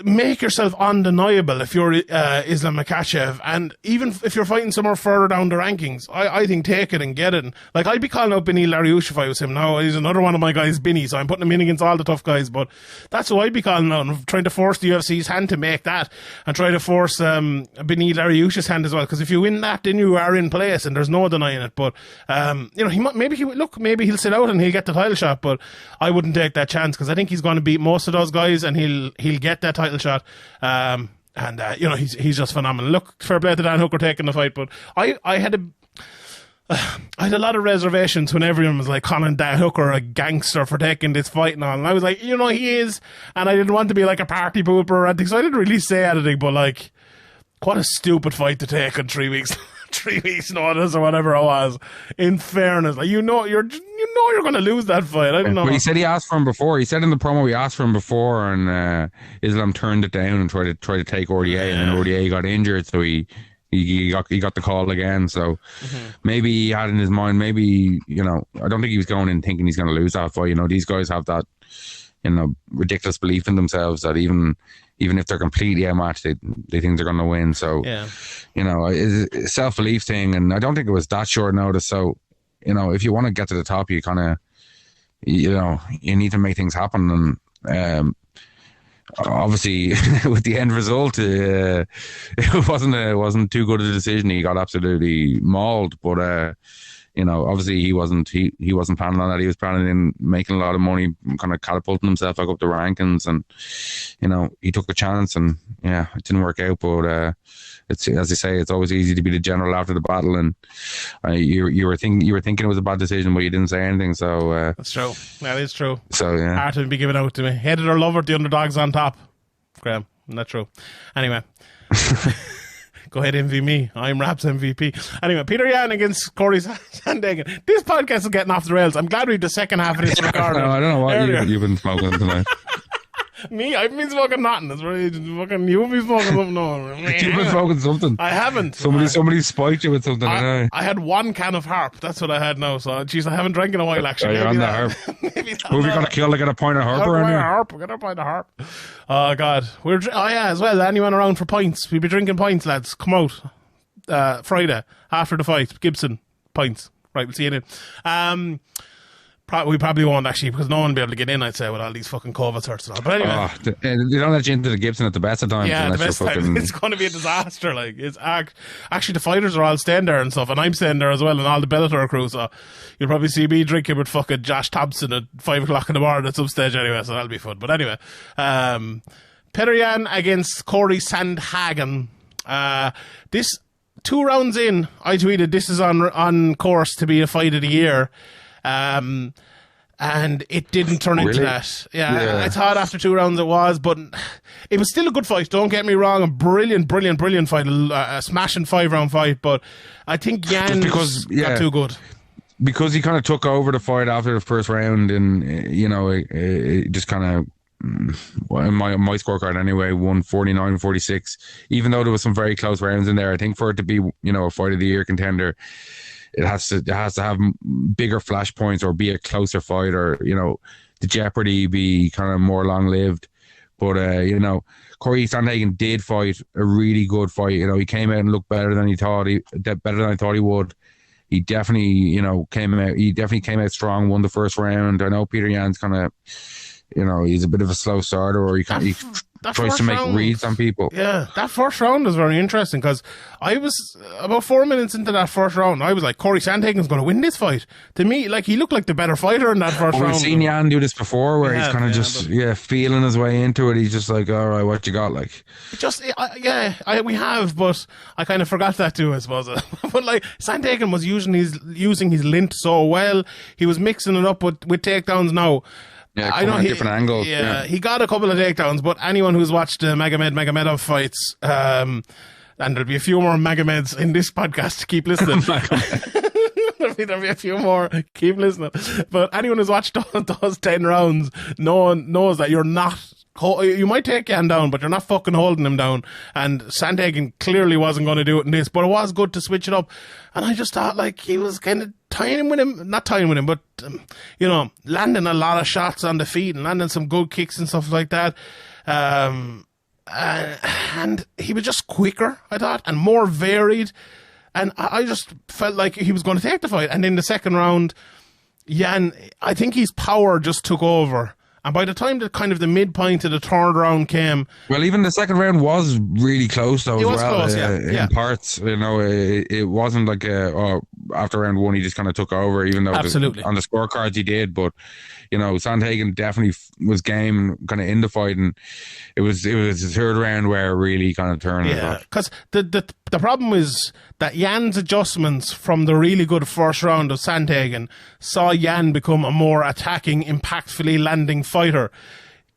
make yourself undeniable if you're Islam Makhachev, and even if you're fighting somewhere further down the rankings, I think take it and get it. Like, I'd be calling out Benny Lariush if I was him now. He's another one of my guys, Benny, so I'm putting him in against all the tough guys, but that's who I'd be calling out. I'm trying to force the UFC's hand to make that, and try to force Benny Lariush's hand as well, because if you win that, then you are in place, and there's no denying it. But you know, maybe he'll sit out and he'll get the title shot, but I wouldn't take that chance, because I think he's going to beat most of those guys, and he'll get that title shot. And you know, he's just phenomenal. Look, fair play to Dan Hooker taking the fight, but I had a lot of reservations when everyone was like calling Dan Hooker a gangster for taking this fight and all, and I was like, you know, he is, and I didn't want to be like a party pooper or anything, so I didn't really say anything, but like, what a stupid fight to take in 3 weeks. 3 weeks notice or whatever it was. In fairness, like, you're going to lose that fight. I don't know. But he said he asked for him before. He said in the promo he asked for him before, and Islam turned it down and tried to take RDA, and then RDA got injured, so he got the call again. So maybe he had in his mind, maybe, you know, I don't think he was going in thinking he's going to lose that fight. You know, these guys have that, you know, ridiculous belief in themselves that even if they're completely outmatched, they think they're going to win. So, you know, it's a self-belief thing, and I don't think it was that short notice. So, you know, if you want to get to the top, you kind of, you know, you need to make things happen. And obviously, with the end result, it wasn't too good a decision. He got absolutely mauled, but you know, obviously he wasn't planning on that. He was planning on making a lot of money, kind of catapulting himself back up the rankings, and you know, he took a chance, and yeah, it didn't work out. But it's, as I say, it's always easy to be the general after the battle, and you were thinking it was a bad decision, but you didn't say anything. So that's true. That is true. So yeah, hard to be given out to me. Hated or loved, the underdog's on top. Graeme, not true. Anyway. Go ahead, envy me. I'm Rap's MVP. Anyway, Peter Yan against Corey Sandhagen. This podcast is getting off the rails. I'm glad we did the second half of this recording. No, I don't know what you've been smoking tonight. Me? I've been smoking nothing. It's really fucking, you've been smoking something. No. You've been smoking something. I haven't. Somebody spiked you with something. I had 1 can of harp. That's what I had now. So, geez, I haven't drank in a while, actually. You're on the harp. Who have you got to kill to get a pint of harp around here? Get a pint of harp. Oh, God. As well, anyone around for pints? We'll be drinking pints, lads. Come out. Friday, after the fight. Gibson, pints. Right, we'll see you then. We probably won't actually, because no one will be able to get in, I'd say, with all these fucking COVID certs and all. But anyway. They don't let you into the Gibson at the best of times. Yeah, the best time. It's going to be a disaster. Like, it's actually the fighters are all staying there and stuff, and I'm staying there as well, and all the Bellator crew. So you'll probably see me drinking with fucking Josh Thompson at 5 o'clock in the morning at some stage anyway. So that'll be fun. But anyway, Petr Yan against Corey Sandhagen. This 2 rounds in, I tweeted this is on course to be a fight of the year. And it didn't turn into that. Yeah, I thought after 2 rounds it was, but it was still a good fight. Don't get me wrong, a brilliant fight, a smashing 5-round fight. But I think Yan got too good because he kind of took over the fight after the first round, and it just kind of. In my scorecard anyway, won 49-46. Even though there was some very close rounds in there, I think for it to be a fight of the year contender, it has to have bigger flashpoints or be a closer fight, or the jeopardy be kind of more long lived. But Corey Sandhagen did fight a really good fight. He came out and looked better than I thought he would. He definitely came out strong, won the first round. I know Petr Yan's kind of. He's a bit of a slow starter, or he tries to make reads on people. Yeah, that first round was very interesting, because I was about 4 minutes into that first round, I was like, Corey Sandhagen's going to win this fight. To me, like, he looked like the better fighter in that first round. We've seen Yan do this before, where he's kind of feeling his way into it. He's just like, all right, what you got? Like, we have, but I kind of forgot that too, I suppose. But like, Sandhagen was using his lint so well. He was mixing it up with takedowns now. Yeah, I know different angles. Yeah, he got a couple of takedowns, but anyone who's watched the Magomedov fights, and there'll be a few more Magomeds in this podcast, keep listening. There'll be a few more, keep listening. But anyone who's watched those 10 rounds knows that you're not. You might take Yan down, but you're not fucking holding him down. And Sandhagen clearly wasn't going to do it in this, but it was good to switch it up. And I just thought, like, he was kind of not tying with him, but, landing a lot of shots on the feet and landing some good kicks and stuff like that. And he was just quicker, I thought, and more varied. And I just felt like he was going to take the fight. And in the second round, Yan, I think his power just took over. And by the time that kind of the midpoint of the third round came... Well, even the second round was really close, though, as well. Close, in parts. It wasn't like after round 1 he just kind of took over, even though on the scorecards he did. But, Sandhagen definitely was game kind of in the fight, and it was the third round where it really kind of turned. Yeah, because the problem is that Yan's adjustments from the really good first round of Sandhagen saw Yan become a more attacking, impactfully landing fighter.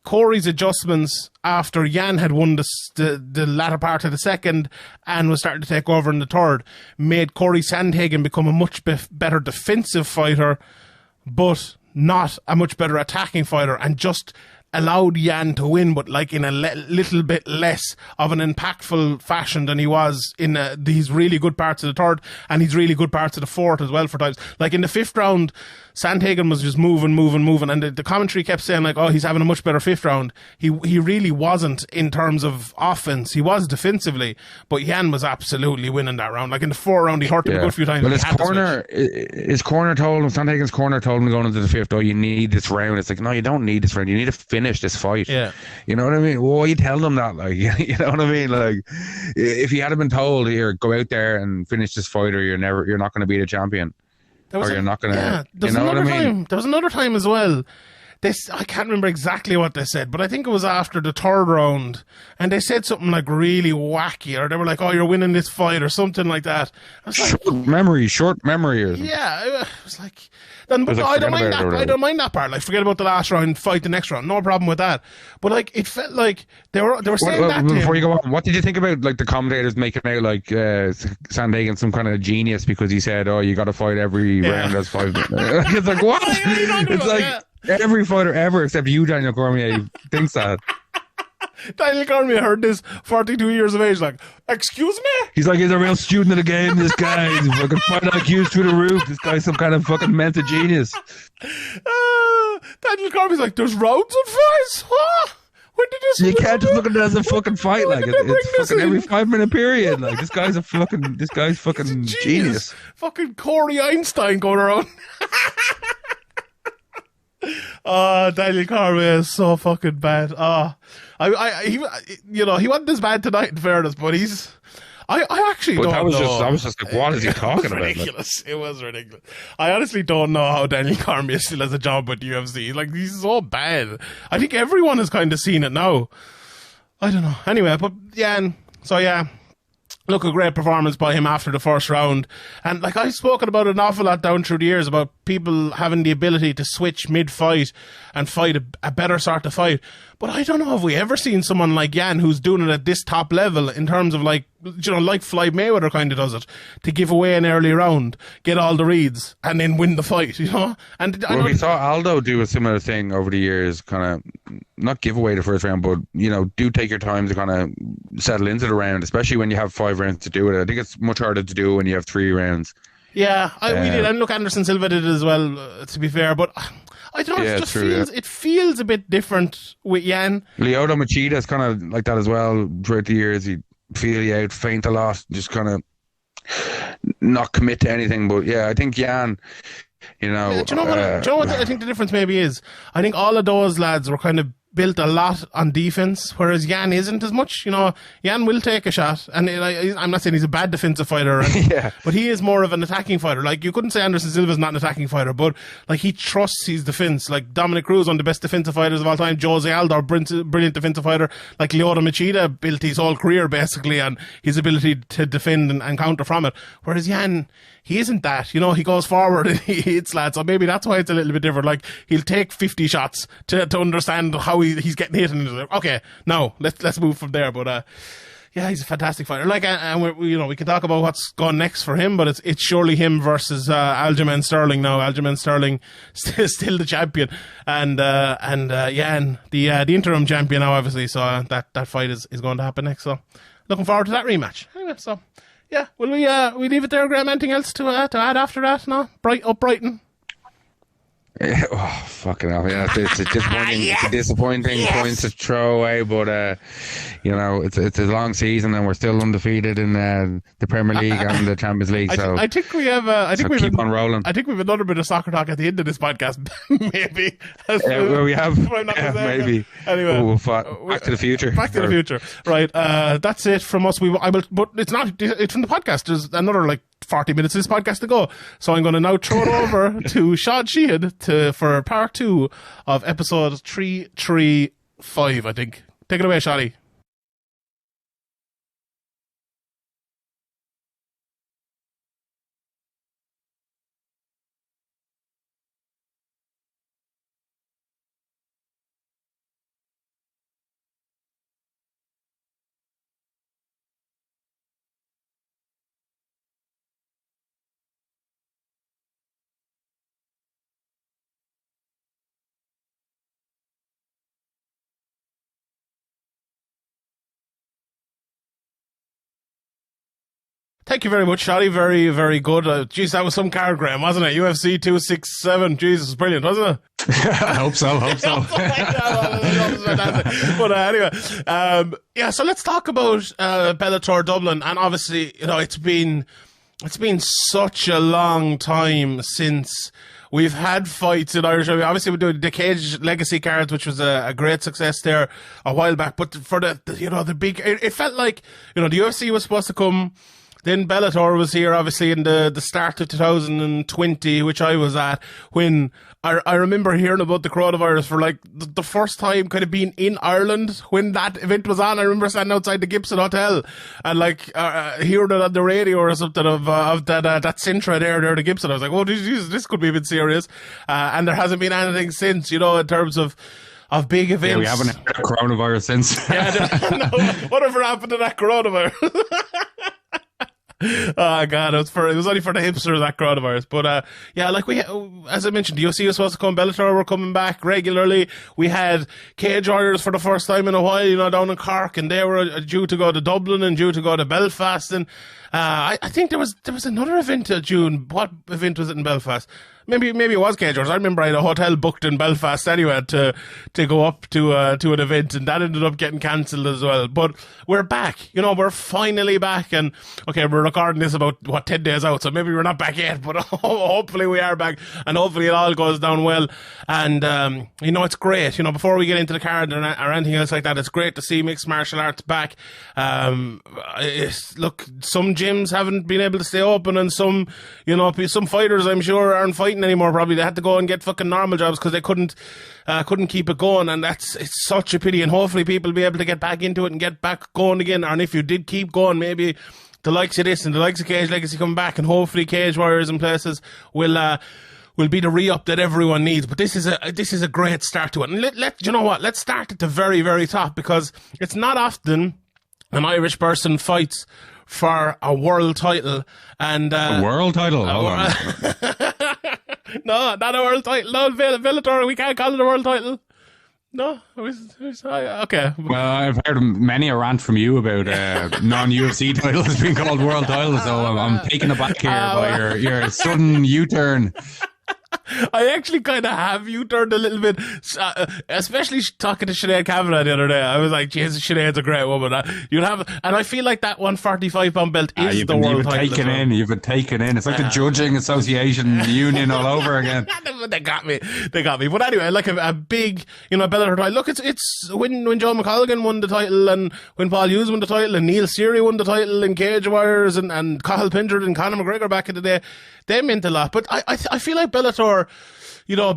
Corey's adjustments after Yan had won the latter part of the second and was starting to take over in the third made Corey Sandhagen become a much better defensive fighter, but not a much better attacking fighter, and just allowed Yan to win, but like in a little bit less of an impactful fashion than he was in these really good parts of the third and these really good parts of the fourth as well for times. Like in the fifth round, Sandhagen was just moving, and the commentary kept saying like, oh, he's having a much better fifth round. He really wasn't in terms of offense. He was defensively, but Yan was absolutely winning that round. Like in the fourth round, he hurt him a good few times. But his corner told him, Sandhagen's corner told him going into the fifth, oh, you need this round. It's like, no, you don't need this round. You need to finish this fight. Yeah. You know what I mean? Why you tell them that? Like, you know what I mean? Like, if he had been told, here, go out there and finish this fight, or you're not going to be the champion. You're not going to, you know what I mean? There was another time as well. I can't remember exactly what they said, but I think it was after the third round, and they said something like really wacky, or they were like, oh, you're winning this fight, or something like that. I was short memory. Yeah, it was like... I don't mind that part. Like, forget about the last round, fight the next round. No problem with that. But like, it felt like they were saying that. Before you go on, what did you think about like the commentators making out like Sandhagen some kind of genius because he said, "Oh, you got to fight every round as 5 minutes." It's like what? It's like every fighter ever except you, Daniel Cormier, thinks that. Daniel Cormier heard this 42 years of age, like, excuse me? He's like, he's a real student of the game, this guy. He's fucking fight IQ's through the roof. This guy's some kind of fucking mental genius. Daniel Cormier's like, there's rounds and fights? Huh? When did this? You can't just look at it as a fucking fight. Like, it's fucking every 5 minute period. Like, this guy's fucking genius. Fucking Corey Einstein going around. Oh, Daniel Cormier is so fucking bad. He wasn't as bad tonight, in fairness, but I actually don't know. I was just like, what is he talking about? Ridiculous. It was ridiculous. I honestly don't know how Daniel Cormier still has a job with UFC. Like, he's so bad. I think everyone has kind of seen it now. I don't know. Anyway, but yeah, look, a great performance by him after the first round. And like, I've spoken about it an awful lot down through the years about people having the ability to switch mid-fight and fight a better sort of fight. But I don't know if we ever seen someone like Jan who's doing it at this top level in terms of like Floyd Mayweather kind of does it, to give away an early round, get all the reads, and then win the fight, And we saw Aldo do a similar thing over the years, kind of not give away the first round, but do take your time to kind of settle into the round, especially when you have 5 rounds to do it. I think it's much harder to do when you have 3 rounds. Yeah, we did, and look, Anderson Silva did it as well, to be fair, but I don't know, it feels a bit different with Jan. Lyoto Machida is kind of like that as well throughout the years. He'd feel you out, faint a lot, just kind of not commit to anything. But yeah, I think Jan, do you know what I think the difference maybe is? I think all of those lads were kind of built a lot on defense, whereas Jan isn't as much. Jan will take a shot, and I'm not saying he's a bad defensive fighter, but he is more of an attacking fighter. Like, you couldn't say Anderson Silva's not an attacking fighter, but like, he trusts his defense. Like, Dominic Cruz, one of the best defensive fighters of all time. Jose Aldo, brilliant defensive fighter. Like, Lyoto Machida built his whole career basically on his ability to defend and counter from it, whereas Jan, he isn't that. He goes forward and he hits lads. So maybe that's why it's a little bit different. Like, he'll take 50 shots to understand how he's getting hit, and he's like, okay, now let's move from there. But yeah, he's a fantastic fighter. Like, and we can talk about what's gone next for him, but it's surely him versus Aljamain Sterling now. Aljamain Sterling still the champion, and the interim champion now, obviously. So that fight is going to happen next. So looking forward to that rematch. Anyway, so. Yeah, will we leave it there, Graeme? Anything else to add after that? No? Brighton? Oh, fucking hell. Yeah, it's a disappointing, points to throw away, but it's a long season and we're still undefeated in the Premier League and the Champions League. So I think we have. Keep on rolling. I think we have another bit of soccer talk at the end of this podcast, maybe. We have. Maybe. Anyway, Back to the Future. Back to the Future. Right. That's it from us. But it's not. It's from the podcast. There's another 40 minutes of this podcast to go. So I'm going to now throw it over to Sean Sheehan for part 2 of episode 335, I think. Take it away, Shadi. Thank you very much, Shadi. Very, very good. Jeez, that was some card, Graeme, wasn't it? UFC 267. Jesus, brilliant, wasn't it? I hope so. But anyway, so let's talk about Bellator Dublin. And obviously, it's been such a long time since we've had fights in Irish. Obviously, we did the Cage Legacy cards, which was a great success there a while back. But for the big, it felt like, the UFC was supposed to come. Then Bellator was here, obviously, in the start of 2020, which I was at, when I remember hearing about the coronavirus for the first time kind of being in Ireland when that event was on. I remember standing outside the Gibson Hotel and hearing it on the radio or something of that Sintra there, the Gibson. I was like, oh, this could be a bit serious. And there hasn't been anything since, in terms of big events. Yeah, we haven't had coronavirus since. Whatever happened to that coronavirus? Oh God, it was only for the hipsters, that coronavirus. But as I mentioned, the UFC was supposed to come. Bellator were coming back regularly. We had Cage Warriors for the first time in a while, down in Cork, and they were due to go to Dublin and due to go to Belfast. And I think there was another event till June. What event was it in Belfast? Maybe it was Cage Wars. I remember I had a hotel booked in Belfast anyway to go up to an event, and that ended up getting cancelled as well. But we're back. You know, we're finally back. And okay, we're recording this about 10 days out, so maybe we're not back yet, but hopefully we are back, and hopefully it all goes down well. And you know, it's great. You know, before we get into the card or anything else like that, it's great to see mixed martial arts back. Look, some gyms haven't been able to stay open, and some fighters, I'm sure, aren't fighting anymore. Probably they had to go and get fucking normal jobs because they couldn't keep it going, and it's such a pity. And hopefully people will be able to get back into it and get back going again. And if you did keep going, maybe the likes of this and the likes of Cage Legacy come back, and hopefully Cage Warriors and places will be the re-up that everyone needs. But this is a great start to it. And you know what? Let's start at the very, very top, because it's not often an Irish person fights for a world title. And a world title? Hold on. No, not a world title. No, Bellator, we can't call it a world title. No, okay. Well, I've heard many a rant from you about non-UFC titles being called world titles, so I'm taken aback here by your sudden U-turn. I actually kind of have U-turned a little bit, especially talking to Sinead Kavanagh the other day. I was like, Jesus, Sinead's a great woman. And I feel like that 145-pound belt is the world title. You've been taken in. It's like the Judging Association Union all over again. They got me. But anyway, like a big, Bellator title. Look, it's when Joe McColgan won the title, and when Paul Hughes won the title, and Neil Seary won the title in Cage Warriors, and Cathal Pindred and Conor McGregor back in the day, they meant a lot. But I feel like Bellator,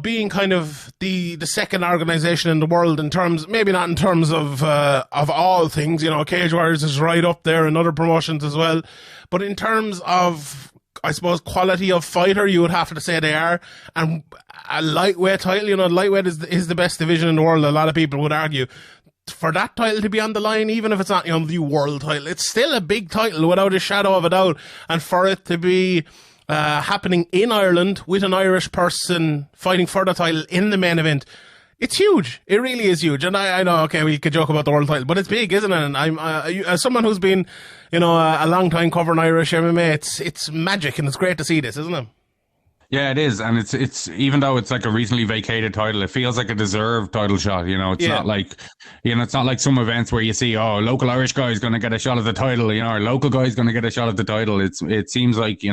being kind of the second organisation in the world in terms, maybe not in terms of all things, Cage Warriors is right up there and other promotions as well. But in terms of, I suppose, quality of fighter, you would have to say they are. And a lightweight title, lightweight is the best division in the world, a lot of people would argue. For that title to be on the line, even if it's not, the world title, it's still a big title without a shadow of a doubt. And for it to be happening in Ireland with an Irish person fighting for the title in the main event, it's huge. It really is huge. And I know, okay, we could joke about the world title, but it's big, isn't it? And I'm as someone who's been, a long time covering Irish MMA, it's magic, and it's great to see this, isn't it? Yeah, it is, and it's even though it's like a recently vacated title, it feels like a deserved title shot. It's not like, it's not like some events where you see, local Irish guy is going to get a shot at the title, or local guy is going to get a shot at the title. It seems like,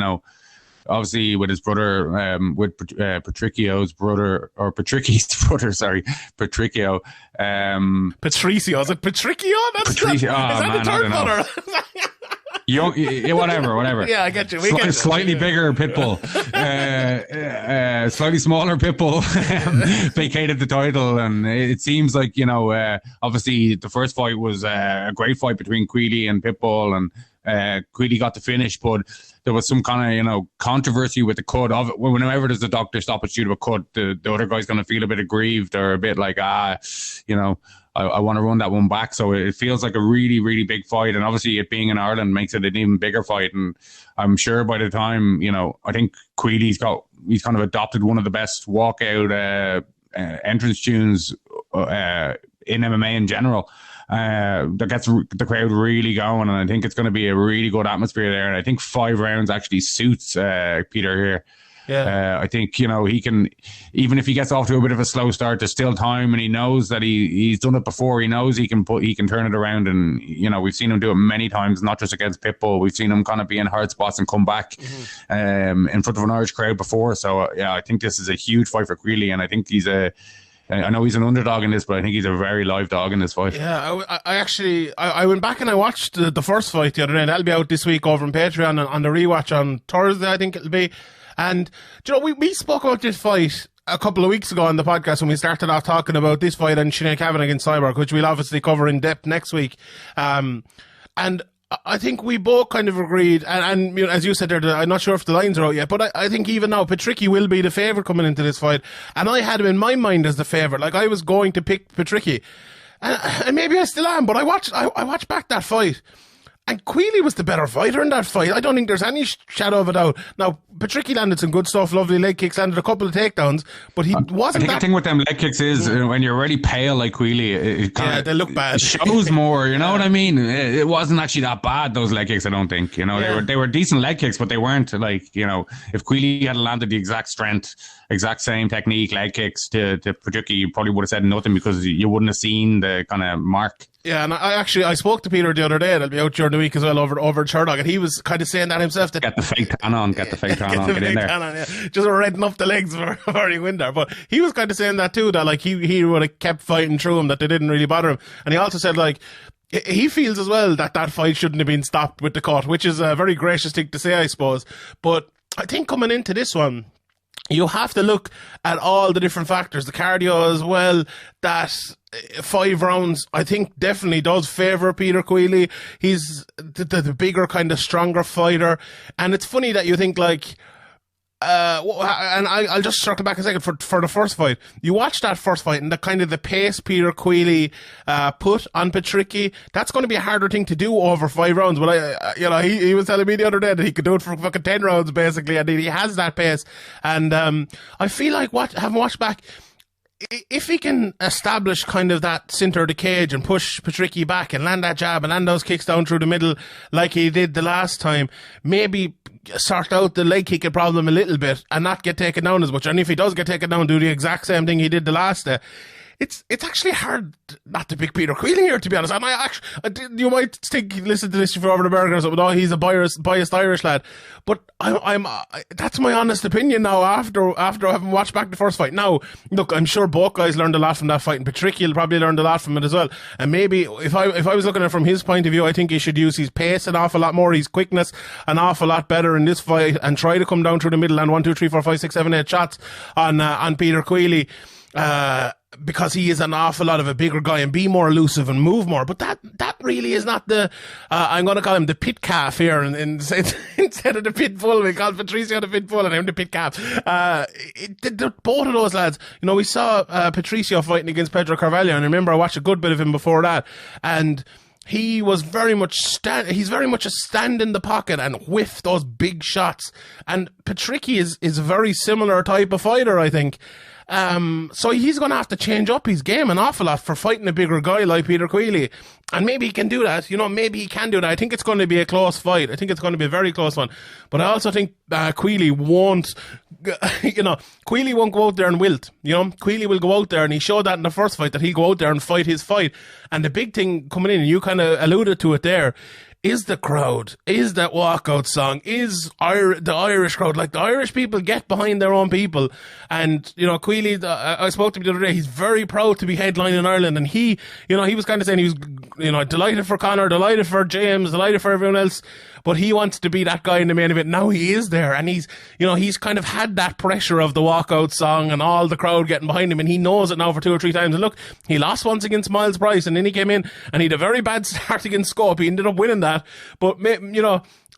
obviously with his brother, Patricio's brother, or Patricio's brother, sorry, Patricio. Patricio, is it Patricio? Patricio. Is that the third brother? Whatever. Yeah, I get you. Slightly bigger Pitbull, slightly smaller Pitbull vacated the title, and it seems like obviously the first fight was a great fight between Queally and Pitbull, and Queally got the finish, but there was some kind of controversy with the cut of it. Whenever there's a doctor stoppage due to a cut, the other guy's going to feel a bit aggrieved or a bit like I want to run that one back. So it feels like a really, really big fight. And obviously it being in Ireland makes it an even bigger fight. And I'm sure by the time, I think Queally's kind of adopted one of the best walkout entrance tunes in MMA in general. That gets the crowd really going. And I think it's going to be a really good atmosphere there. And I think 5 rounds actually suits Peter here. Yeah. I think, he can, even if he gets off to a bit of a slow start, there's still time, and he knows that he's done it before. He knows he can turn it around, and, we've seen him do it many times, not just against Pitbull. We've seen him kind of be in hard spots and come back in front of an Irish crowd before. So, I think this is a huge fight for Queally, and I think I know he's an underdog in this, but I think he's a very live dog in this fight. Yeah, I went back and I watched the first fight the other day. That'll be out this week over on Patreon, and on the rewatch on Thursday, I think it'll be. And, we spoke about this fight a couple of weeks ago on the podcast when we started off talking about this fight and Sinead Kavanagh against Cyborg, which we'll obviously cover in depth next week. And I think we both kind of agreed, and as you said there, I'm not sure if the lines are out yet, but I think even now, Patricky will be the favourite coming into this fight. And I had him in my mind as the favourite. Like, I was going to pick Patricky. And maybe I still am, but I watched back that fight. And Queally was the better fighter in that fight. I don't think there's any shadow of a doubt. Now, Patricky landed some good stuff, lovely leg kicks, landed a couple of takedowns, but he wasn't. I think the thing with them leg kicks is when you're already pale like Queally, it kind of they look bad. Shows more, you know what I mean? It wasn't actually that bad, those leg kicks, I don't think. You know, they were decent leg kicks, but they weren't like, you know, if Queally had landed the exact strength, exact same technique, leg kicks to Patricky, you probably would have said nothing because you wouldn't have seen the kind of mark. Yeah, and I spoke to Peter the other day, that'll be out during the week as well, over at Sherlock, and he was kind of saying that himself. That get the fake tan on, get in there. Just redden up the legs before he went there. But he was kind of saying that too, that like he would have kept fighting through him, that they didn't really bother him. And he also said like, he feels as well that fight shouldn't have been stopped with the cut, which is a very gracious thing to say, I suppose. But I think coming into this one, you have to look at all the different factors, the cardio as well. That 5 rounds, I think, definitely does favour Peter Queally. He's the bigger, kind of stronger fighter. And it's funny that you think like, and I'll just circle back a second for the first fight. You watch that first fight and the kind of the pace Peter Queally put on Patricky, that's going to be a harder thing to do over 5 rounds. But he was telling me the other day that he could do it for fucking 10 rounds basically, and he has that pace. And I feel like having watched back, if he can establish kind of that center of the cage and push Patricky back and land that jab and land those kicks down through the middle like he did the last time, maybe sort out the leg kicking problem a little bit and not get taken down as much. And if he does get taken down, do the exact same thing he did the last day. It's actually hard not to pick Peter Queally here, to be honest. And you might think, listen to this if you're over the burger or something, oh, he's a biased Irish lad. But that's my honest opinion now after having watched back the first fight. Now, look, I'm sure both guys learned a lot from that fight, and Patricky will probably learned a lot from it as well. And maybe if I was looking at it from his point of view, I think he should use his pace an awful lot more, his quickness an awful lot better in this fight, and try to come down through the middle and 1, 2, 3, 4, 5, 6, 7, 8 shots on Peter Queally. Because he is an awful lot of a bigger guy, and be more elusive and move more. But that really is not the, I'm going to call him the pit calf here, and instead of the pit bull, we call Patricio the pit bull and him the pit calf. Both of those lads, you know, we saw Patricio fighting against Pedro Carvalho, and I remember I watched a good bit of him before that, and he was very much he's very much a stand in the pocket and whiff those big shots. And Patricky is a very similar type of fighter, I think. So he's going to have to change up his game an awful lot for fighting a bigger guy like Peter Queally. And maybe he can do that. You know, maybe he can do that. I think it's going to be a close fight. I think it's going to be a very close one. But I also think Queally won't, Queally won't go out there and wilt. You know, Queally will go out there, and he showed that in the first fight, that he'll go out there and fight his fight. And the big thing coming in, and you kind of alluded to it there, is the crowd, is that walkout song, is the Irish crowd. Like, the Irish people get behind their own people. And, you know, Queally, I spoke to him the other day, he's very proud to be headlining Ireland. And he was kind of saying he was, delighted for Conor, delighted for James, delighted for everyone else. But he wants to be that guy in the main event. Now he is there, and he's kind of had that pressure of the walkout song and all the crowd getting behind him, and he knows it now for 2 or 3 times. And look, he lost once against Miles Price, and then he came in and he had a very bad start against Scope. He ended up winning that. But,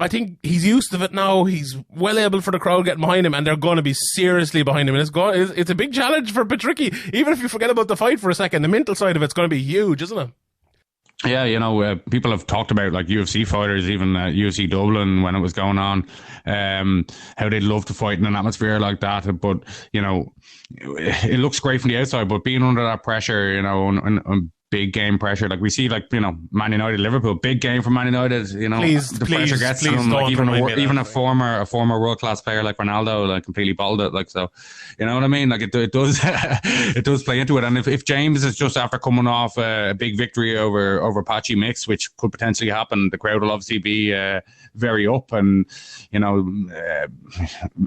I think he's used to it now. He's well able for the crowd getting behind him, and they're going to be seriously behind him. And it's a big challenge for Patricky. Even if you forget about the fight for a second, the mental side of it's going to be huge, isn't it? Yeah, people have talked about, like, UFC fighters, even UFC Dublin when it was going on, how they'd love to fight in an atmosphere like that. But, it looks great from the outside, but being under that pressure, and big game pressure, like we see, like, Man United, Liverpool, big game for Man United, the pressure gets to them, like even a former world class player like Ronaldo, like, completely balled it, like, so, you know what I mean, like, it does it does play into it. And if James is just after coming off a big victory over Patchy Mix, which could potentially happen, the crowd will obviously be very up and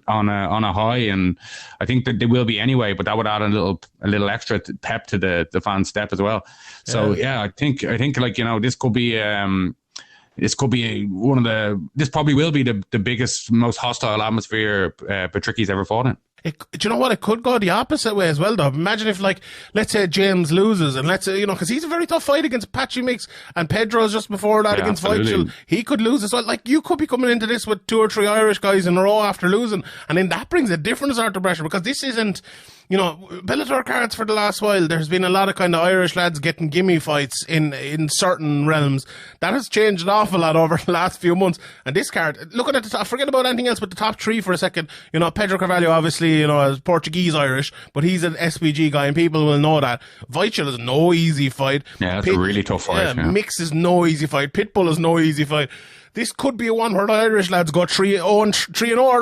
on a high, and I think that they will be anyway, but that would add a little extra pep to the fan step as well. So I think like, this could be this probably will be the biggest, most hostile atmosphere Patricky's ever fought in. Do you know what? It could go the opposite way as well, though. Imagine if, like, let's say James loses, and let's say, you know, because he's a very tough fight against Patchy Mix, and Pedro's just before that against Weichel. He could lose as well. Like, you could be coming into this with 2 or 3 Irish guys in a row after losing, and then that brings a different sort of pressure, because this isn't, you know, Bellator cards for the last while, there's been a lot of kind of Irish lads getting gimme fights in certain realms. That has changed an awful lot over the last few months. And this card, looking at the top, forget about anything else but the top 3 for a second. You know, Pedro Carvalho, obviously, you know, is Portuguese Irish, but he's an SPG guy and people will know that. Weichel is no easy fight. Yeah, it's a really tough fight. Yeah. Mix is no easy fight. Pitbull is no easy fight. This could be a one where the Irish lads go 3-0 or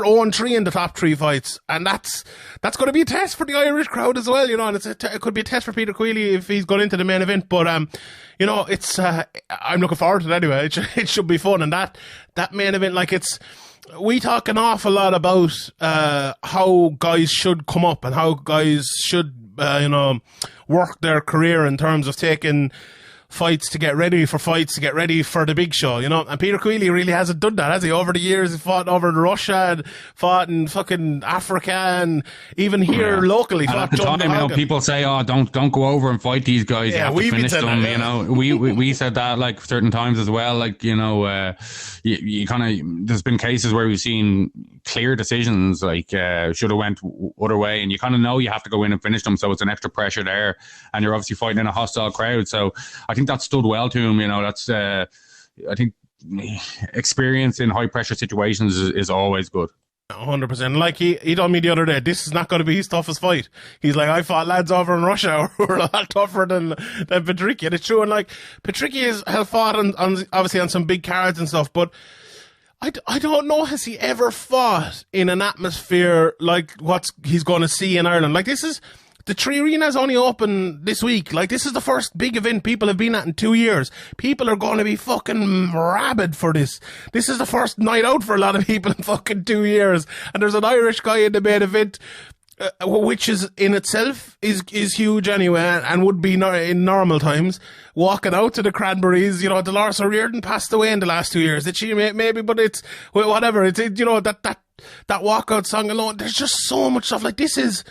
0-3 in the top 3 fights. And that's going to be a test for the Irish crowd as well, you know, and it could be a test for Peter Queally if he's going into the main event. But, you know, it's, I'm looking forward to it anyway. It should be fun. And that main event, like, we talk an awful lot about, how guys should come up and how guys should, you know, work their career in terms of taking fights to get ready for fights, to get ready for the big show, you know. And Peter Queally really hasn't done that, has he? Over the years, he fought over in Russia and fought in fucking Africa and even here locally. And at the time, you know, people say, "Oh, don't go over and fight these guys. You have to finish them." You know, we said that like certain times as well. Like, you know, you kind of, there's been cases where we've seen clear decisions like should have went other way, and you kind of know you have to go in and finish them. So it's an extra pressure there, and you're obviously fighting in a hostile crowd. So I think that stood well to him. You know, that's I think experience in high pressure situations is always good. 100%. Like he told me the other day, this is not going to be his toughest fight. He's like, I fought lads over in Russia who were a lot tougher than Patricky. And it's true. And like, Patricky has fought on obviously on some big cards and stuff, but I don't know, has he ever fought in an atmosphere like what he's going to see in Ireland? Like, the Tree Arena's only open this week. Like, this is the first big event people have been at in 2 years. People are going to be fucking rabid for this. This is the first night out for a lot of people in fucking 2 years. And there's an Irish guy in the main event, which is in itself is huge anyway, and would be in normal times. Walking out to the Cranberries, you know, Dolores O'Riordan passed away in the last 2 years. Did she? Maybe, but it's whatever. It's, you know, that walkout song alone. There's just so much stuff. Like, this is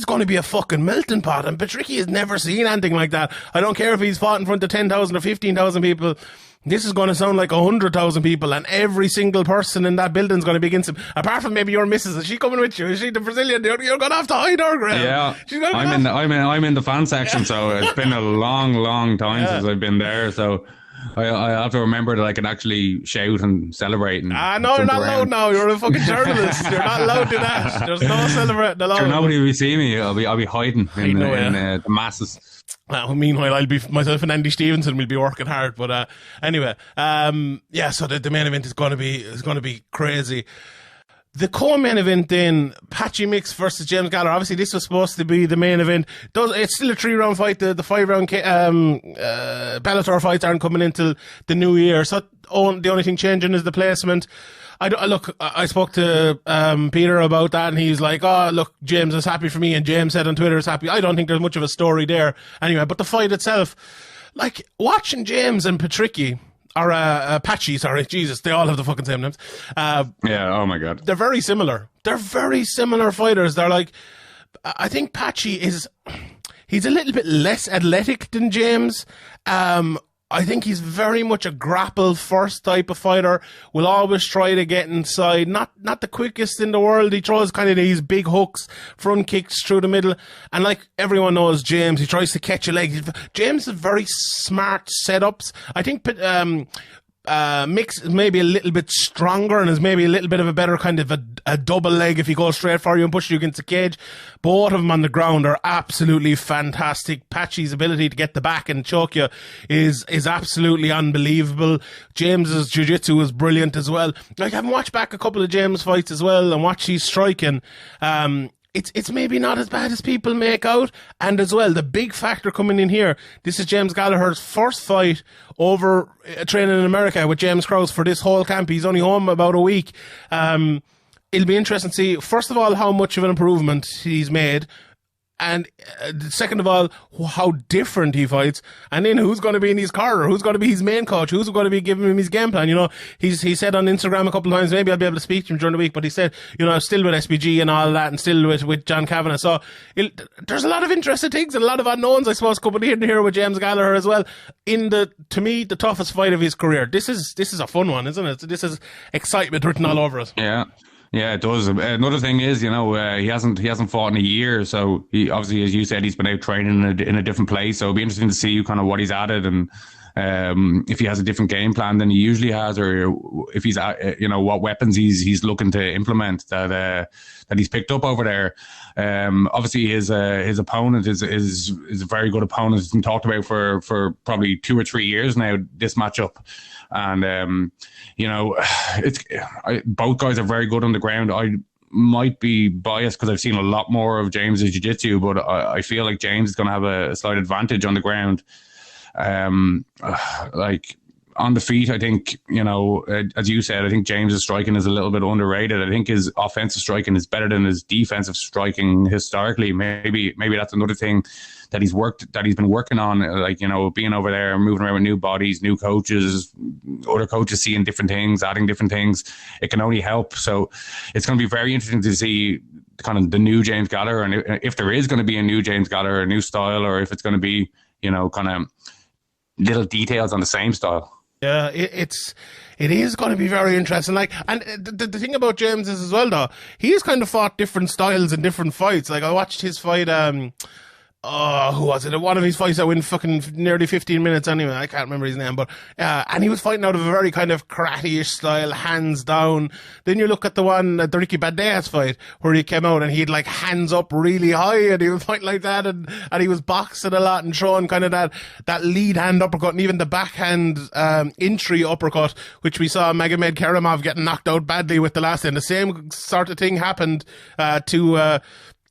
going to be a fucking melting pot, and Patricky has never seen anything like that. I don't care if he's fought in front of 10,000 or 15,000 people. This is going to sound like 100,000 people, and every single person in that building is going to be against him. Apart from maybe your missus. Is she coming with you? Is she the Brazilian? You're going to have to hide her, Graeme. Yeah, I'm in the fan section, so it's been a long time since I've been there. So I have to remember that I can actually shout and celebrate. And no, you're not allowed now. You're a fucking journalist. You're not allowed to do that. There's no celebrating allowed. Sure, nobody will see me. I'll be hiding in the masses. Meanwhile, myself and Andy Stevenson will be working hard. But anyway, so the main event is going to be crazy. The co-main event then, Patchy Mix versus James Gallagher. Obviously, this was supposed to be the main event. It's still a 3-round fight. The 5-round Bellator fights aren't coming until the new year. So the only thing changing is the placement. I spoke to Peter about that, and he's like, "Oh, look, James is happy for me," and James said on Twitter is happy. I don't think there's much of a story there anyway. But the fight itself, like, watching James and Patricky, or Patchy, sorry, Jesus, they all have the fucking same names. Oh my God. They're very similar. They're very similar fighters. They're like, I think Patchy he's a little bit less athletic than James. I think he's very much a grapple first type of fighter. Will always try to get inside. Not the quickest in the world. He throws kind of these big hooks, front kicks through the middle. And like everyone knows James, he tries to catch a leg. James has very smart setups. I think Mix is maybe a little bit stronger and is maybe a little bit of a better kind of a double leg if he goes straight for you and pushes you against the cage. Both of them on the ground are absolutely fantastic. Patchy's ability to get the back and choke you is absolutely unbelievable. James's jiu-jitsu is brilliant as well. Like, I've watched back a couple of James fights as well and watched his striking. It's maybe not as bad as people make out. And as well, the big factor coming in here, this is James Gallagher's first fight over training in America with James Krause for this whole camp. He's only home about a week. It'll be interesting to see, first of all, how much of an improvement he's made. And second of all, how different he fights, and then who's going to be in his corner, who's going to be his main coach, who's going to be giving him his game plan. You know, he said on Instagram a couple of times, maybe I'll be able to speak to him during the week, but he said, you know, still with SBG and all that, and still with John Kavanagh. So there's a lot of interesting things and a lot of unknowns, I suppose, coming in here with James Gallagher as well. To me, the toughest fight of his career. This is a fun one, isn't it? This is excitement written all over it. Yeah. Yeah, it does. Another thing is, you know, he hasn't fought in a year, so he obviously, as you said, he's been out training in a different place. So it'll be interesting to see kind of what he's added, and if he has a different game plan than he usually has, or if he's you know, what weapons he's looking to implement that he's picked up over there. Obviously his opponent is a very good opponent. It's been talked about for probably 2 or 3 years now, this matchup. And you know, both guys are very good on the ground. I might be biased because I've seen a lot more of James's jiu-jitsu, but I feel like James is going to have a slight advantage on the ground. Like on the feet, I think, you know, as you said, I think James's striking is a little bit underrated. I think his offensive striking is better than his defensive striking historically. Maybe that's another thing that he's been working on, like, you know, being over there, moving around with new bodies, new coaches, other coaches seeing different things, adding different things. It can only help. So it's going to be very interesting to see kind of the new James Gallagher, and if there is going to be a new James Gallagher, a new style, or if it's going to be, you know, kind of little details on the same style. Yeah, it is going to be very interesting. Like, and the thing about James is as well, though, he's kind of fought different styles in different fights. Like, I watched his fight, who was it? One of his fights that went fucking nearly 15 minutes anyway. I can't remember his name, but, and he was fighting out of a very kind of karate-ish style, hands down. Then you look at the one, the Ricky Bandejas fight, where he came out and he had like hands up really high, and he was fighting like that, and he was boxing a lot and showing kind of that lead hand uppercut, and even the backhand, entry uppercut, which we saw Magomed Karamov getting knocked out badly with the last time. The same sort of thing happened,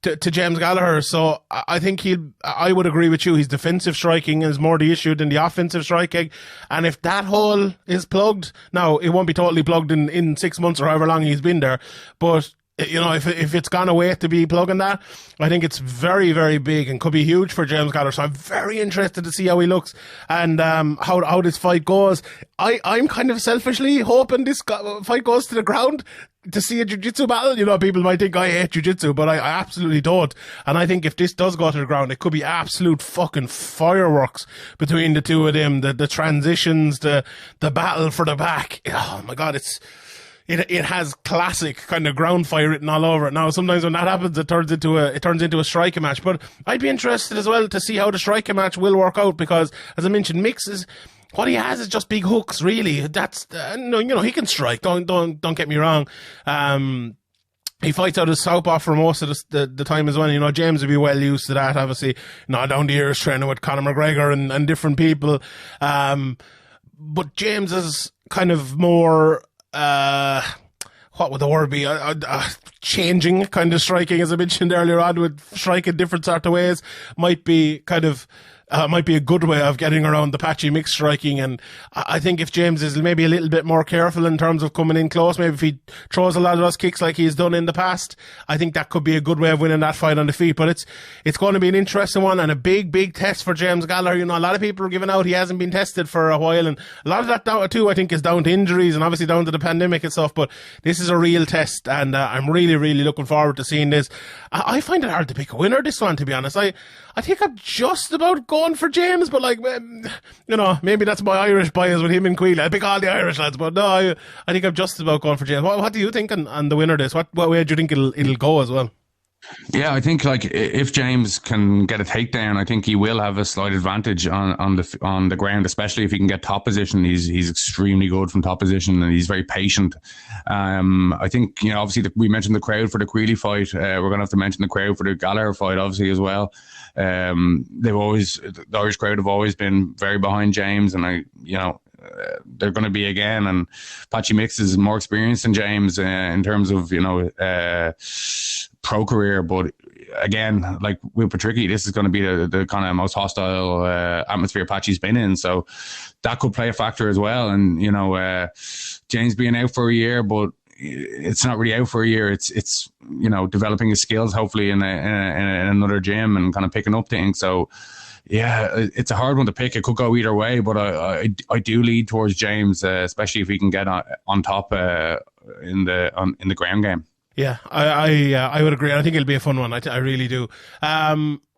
to James Gallagher. So I think I would agree with you. His defensive striking is more the issue than the offensive striking. And if that hole is plugged, now it won't be totally plugged in 6 months or however long he's been there, but you know, if it's gone away to be plugging that, I think it's very, very big and could be huge for James Gallagher. So I'm very interested to see how he looks and how this fight goes. I'm kind of selfishly hoping this fight goes to the ground to see a jiu-jitsu battle. You know, people might think I hate jiu-jitsu, but I absolutely don't. And I think if this does go to the ground, it could be absolute fucking fireworks between the two of them. The transitions, the battle for the back. Oh my God, it has classic kind of ground fight written all over it. Now, sometimes when that happens, it turns into a striking match. But I'd be interested as well to see how the striking match will work out, because, as I mentioned, Mix is, what he has is just big hooks, really. That's, you know, he can strike. Don't get me wrong. He fights out his southpaw for most of the time as well. You know, James would be well used to that, obviously. You know, down the years training with Conor McGregor and different people. But James is kind of more, what would the word be? Changing kind of striking, as I mentioned earlier on, with striking different sort of ways, might be kind of, might be a good way of getting around the patchy mixed striking. And I think if James is maybe a little bit more careful in terms of coming in close, maybe if he throws a lot of those kicks like he's done in the past, I think that could be a good way of winning that fight on the feet. But it's going to be an interesting one and a big, big test for James Gallagher. You know, a lot of people are giving out he hasn't been tested for a while, and a lot of that too, I think, is down to injuries and obviously down to the pandemic and stuff. But this is a real test, and I'm really, really looking forward to seeing this. I find it hard to pick a winner, this one, to be honest. I think I'm just about going for James, but like, you know, maybe that's my Irish bias with him and Quealy. I pick all the Irish lads, but no, I think I'm just about going for James. What do you think on the winner of this? What way do you think it'll go as well? Yeah, I think like if James can get a takedown, I think he will have a slight advantage on the ground, especially if he can get top position. He's extremely good from top position, and he's very patient. I think, you know, obviously we mentioned the crowd for the Quealy fight. We're going to have to mention the crowd for the Gallagher fight, obviously, as well. The Irish crowd have always been very behind James, and they're going to be again. And Patchy Mix is more experienced than James in terms of, you know, pro career. But again, like with Patricky, this is going to be the kind of most hostile atmosphere Patchy's been in. So that could play a factor as well. And, you know, James being out for a year, but it's not really out for a year. It's developing his skills, hopefully in another gym and kind of picking up things. So yeah, it's a hard one to pick. It could go either way, but I do lead towards James, especially if he can get on top in the ground game. Yeah, I would agree. I think it'll be a fun one. I really do.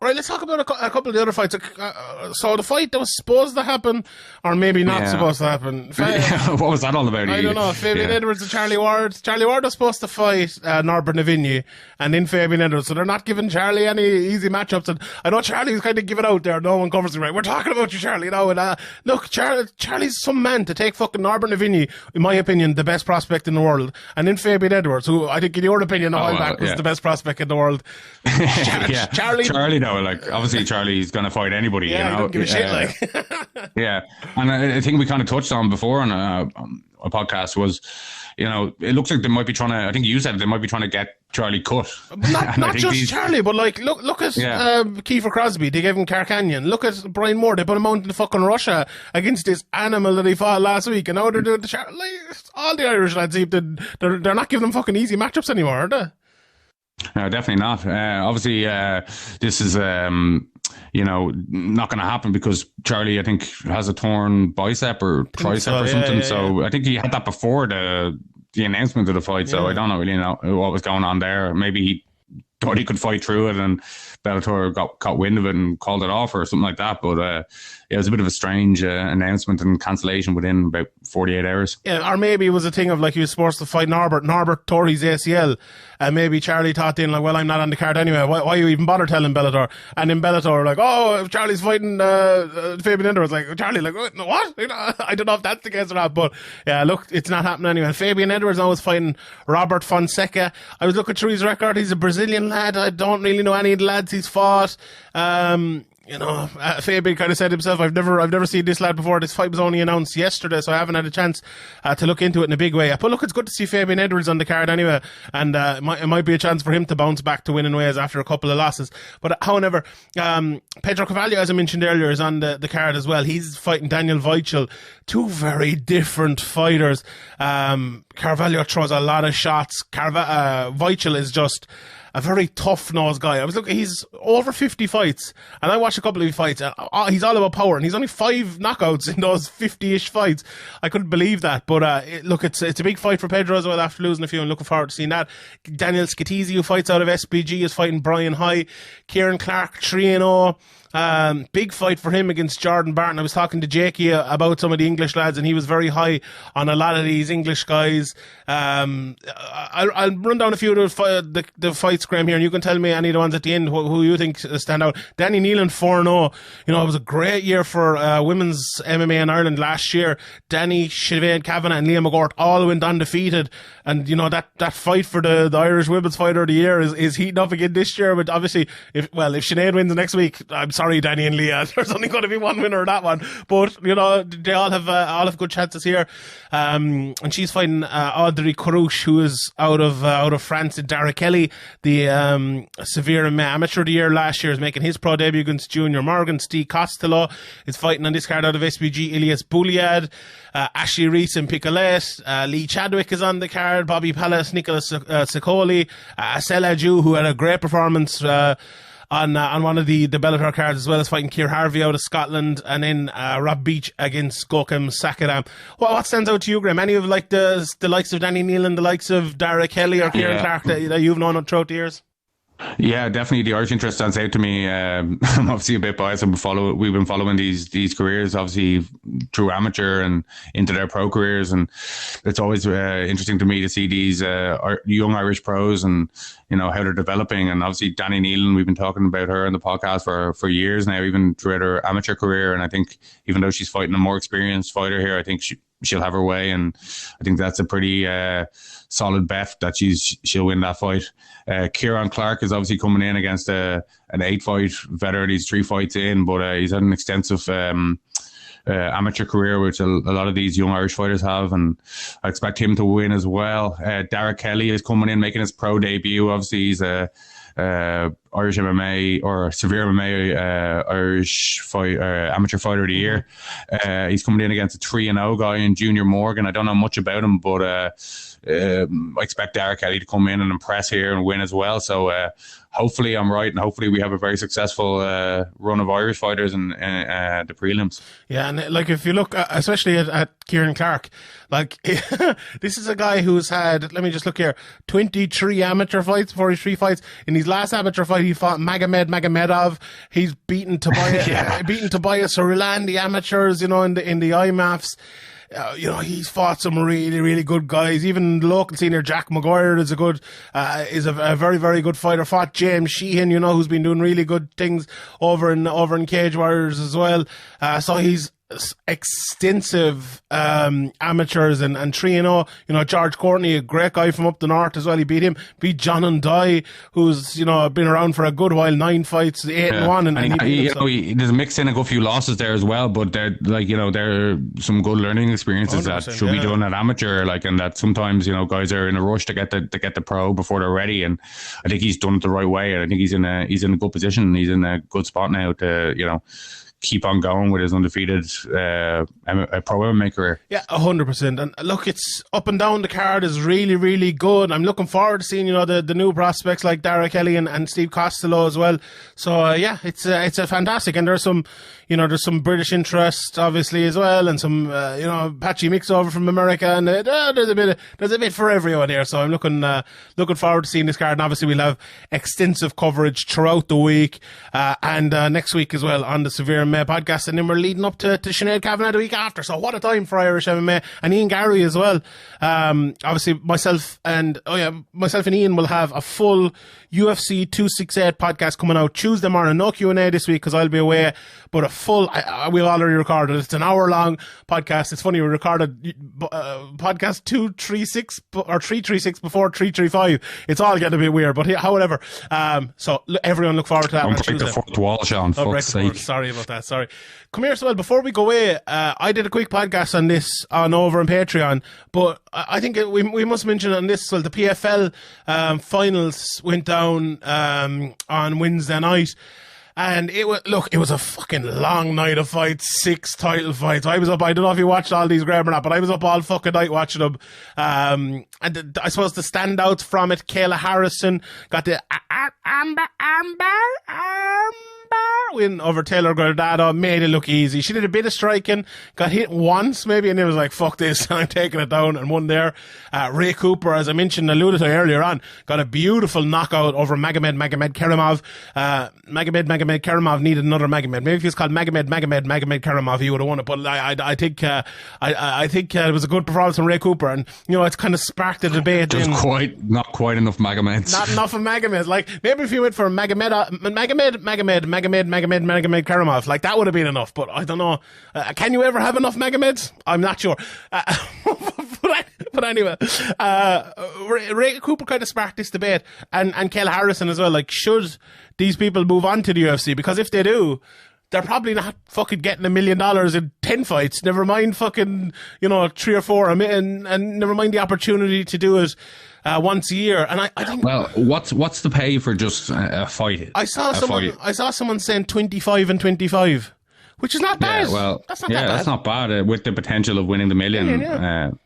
Right, let's talk about a couple of the other fights. So the fight that was supposed to happen, or maybe not supposed to happen. What was that all about? I don't know. Fabian Edwards and Charlie Ward. Charlie Ward was supposed to fight Norbert Navigny, and then Fabian Edwards. So they're not giving Charlie any easy matchups. And I know Charlie's kind of giving out there. No one covers him right. We're talking about you, Charlie. And look, Charlie's some man to take fucking Norbert Navigny, in my opinion, the best prospect in the world, and then Fabian Edwards, who I think in your opinion a while back was the best prospect in the world. Charlie. Like obviously Charlie's gonna fight anybody. Yeah, don't give a shit. Like, yeah, and I think we kind of touched on before on a podcast was, it looks like they might be trying to. I think you said they might be trying to get Charlie cut. Not just Charlie, but like look at Kiefer Crosby. They gave him Carcanyon. Look at Brian Moore. They put him out in fucking Russia against this animal that he fought last week, and now they're doing all the Irish lads. They're not giving them fucking easy matchups anymore, are they? No, definitely not. Obviously, this is, not going to happen because Charlie, I think, has a torn bicep or tricep or something. Yeah. So I think he had that before the announcement of the fight. So I don't really know what was going on there. Maybe he thought he could fight through it and Bellator got wind of it and called it off or something like that. But it was a bit of a strange announcement and cancellation within about 48 hours. Yeah, or maybe it was a thing of like he was supposed to fight Norbert. Norbert tore his ACL. And maybe Charlie thought then, like, well, I'm not on the card anyway. Why you even bother telling Bellator? And then Bellator were like, oh, if Charlie's fighting Fabian Edwards. Like, Charlie, like, what? I don't know if that's the case or not. But yeah, look, it's not happening anyway. And Fabian Edwards now is fighting Robert Fonseca. I was looking through his record. He's a Brazilian lad. I don't really know any of the lads he's fought. Fabian kind of said himself, I've never seen this lad before. This fight was only announced yesterday, so I haven't had a chance to look into it in a big way. But look, it's good to see Fabian Edwards on the card anyway, and it might be a chance for him to bounce back to winning ways after a couple of losses. But however, Pedro Carvalho, as I mentioned earlier, is on the card as well. He's fighting Daniel Weichel, two very different fighters. Carvalho throws a lot of shots. Weichel is just a very tough-nosed guy. I was looking, he's over 50 fights, and I watched a couple of his fights, and he's all about power, and he's only 5 knockouts in those 50-ish fights. I couldn't believe that, but look, it's a big fight for Pedro as well after losing a few, and looking forward to seeing that. Daniel Scatizzi, who fights out of SBG, is fighting Brian High. Kieran Clark, 3-0. Big fight for him against Jordan Barton. I was talking to Jakey about some of the English lads, and he was very high on a lot of these English guys. I'll run down a few of the fights, Graeme, here, and you can tell me any of the ones at the end who you think stand out. Danny Nealon, 4-0. It was a great year for women's MMA in Ireland last year. Danny, Sinead Kavanagh and Leah McGort all went undefeated, and that fight for the Irish Women's Fighter of the Year is heating up again this year. But obviously, if Sinead wins next week, I'm sorry, Danny and Leah, there's only going to be one winner of that one. But they all have good chances here. And she's fighting Audrey Carouche, who is out of France. And Dara Kelly, the SevereMMA Amateur of the Year last year, is making his pro debut against Junior Morgan. Steve Costello is fighting on this card out of SBG. Ilias Bouliad, Ashley Reese and Picolet. Lee Chadwick is on the card. Bobby Pallas, Nicholas Sicoli, Sela Ju, who had a great performance on one of the Bellator cards, as well as fighting Keir Harvey out of Scotland, and then Rob Beach against Gokem Sakaram. What stands out to you, Graeme? Any of the likes of Danny Nealon, the likes of Dara Kelly or Kieran Clark that you've known throughout the years? Yeah, definitely. The Irish interest stands out to me. I'm obviously a bit biased. We've been following these careers, obviously through amateur and into their pro careers, and it's always interesting to me to see these young Irish pros and how they're developing. And obviously Danny Nealon, we've been talking about her on the podcast for years now, even throughout her amateur career. And I think even though she's fighting a more experienced fighter here, I think she'll have her way, and I think that's a pretty solid bet that she'll win that fight. Kieran Clark is obviously coming in against an 8-fight veteran. He's 3 fights in, but he's had an extensive amateur career, which a lot of these young Irish fighters have, and I expect him to win as well. Dara Kelly is coming in, making his pro debut. Obviously, he's a Irish MMA or SevereMMA Irish amateur fighter of the year. He's coming in against a 3-0 guy in Junior Morgan. I don't know much about him, but I expect Derek Kelly to come in and impress here and win as well. So hopefully I'm right, and hopefully we have a very successful run of Irish fighters in the prelims. Yeah, and like if you look, especially at Kieran Clark, like this is a guy who's had, let me just look here, 23 amateur fights, 43 fights. In his last amateur fight, he fought Magomedov. He's beaten Tobias, Tobias Orilan, the amateurs, in the IMAFs. He's fought some really, really good guys. Even the local senior Jack Maguire is a very, very good fighter. Fought James Sheehan, who's been doing really good things over in Cage Warriors as well. So he's extensive amateurs and 3-0. George Courtney, a great guy from up the north as well. He beat John and Dye, who's been around for a good while, 9 fights, 8-1, and he there's mixed in a good few losses there as well. But they're some good learning experiences that should be done at amateur, and that sometimes guys are in a rush to get the pro before they're ready. And I think he's done it the right way, and I think he's in a good position. He's in a good spot now to keep on going with his undefeated pro MMA career. Yeah, 100%. And look, it's up and down the card is really, really good. I'm looking forward to seeing the new prospects like Dara Kelly and Steve Costello as well. So it's a fantastic, and there's some British interest obviously as well, and some patchy mix over from America, and there's a bit for everyone here. So I'm looking forward to seeing this card, and obviously we'll have extensive coverage throughout the week and next week as well on the SevereMMA podcast, and then we're leading up to Sinead Kavanagh the week after. So what a time for Irish MMA, and Ian Gary as well. Obviously myself and Ian will have a full UFC 268 podcast coming out Tuesday morning. No Q&A this week because I'll be away, but a full, we'll already recorded. It's an hour long podcast. It's funny, we recorded podcast 236 or 336 before 335. It's all getting a bit weird, but however, so everyone look forward to that. Don't break the fourth wall, Sean. Fuck's sake. Sorry about that. Sorry. Come here, so before we go away, I did a quick podcast on this over on Patreon, but I think we must mention on this, well, the PFL finals went down on Wednesday night. And it was a fucking long night of fights, 6 title fights. I was up, I don't know if you watched all these, Graeme, or not, but I was up all fucking night watching them. And I suppose the standouts from it, Kayla Harrison got the Amber win over Taylor Guardado, made it look easy. She did a bit of striking, got hit once maybe, and it was like, fuck this, I'm taking it down, and won there. Ray Cooper, as I alluded to earlier on, got a beautiful knockout over Magomed Karimov. Magomed Karimov needed another Magomed. Maybe if he was called Magomed Karimov, he would have won it. But I think it was a good performance from Ray Cooper, and it's kind of sparked a debate. There's not quite enough Magomeds. Not enough of Magomeds. Like maybe if you went for Magomed Karimov, like that would have been enough. But I don't know. Can you ever have enough Magomeds? I'm not sure. But anyway, Ray Cooper kind of sparked this debate, and Kayla Harrison as well. Like, should these people move on to the UFC? Because if they do, they're probably not fucking getting $1 million in 10 fights. Never mind fucking, 3 or 4, and never mind the opportunity to do it once a year. And I think, well, what's the pay for just a fight? I saw someone saying 25 and 25. Which is not bad. Yeah, well, that's not that bad. That's not bad with the potential of winning the million.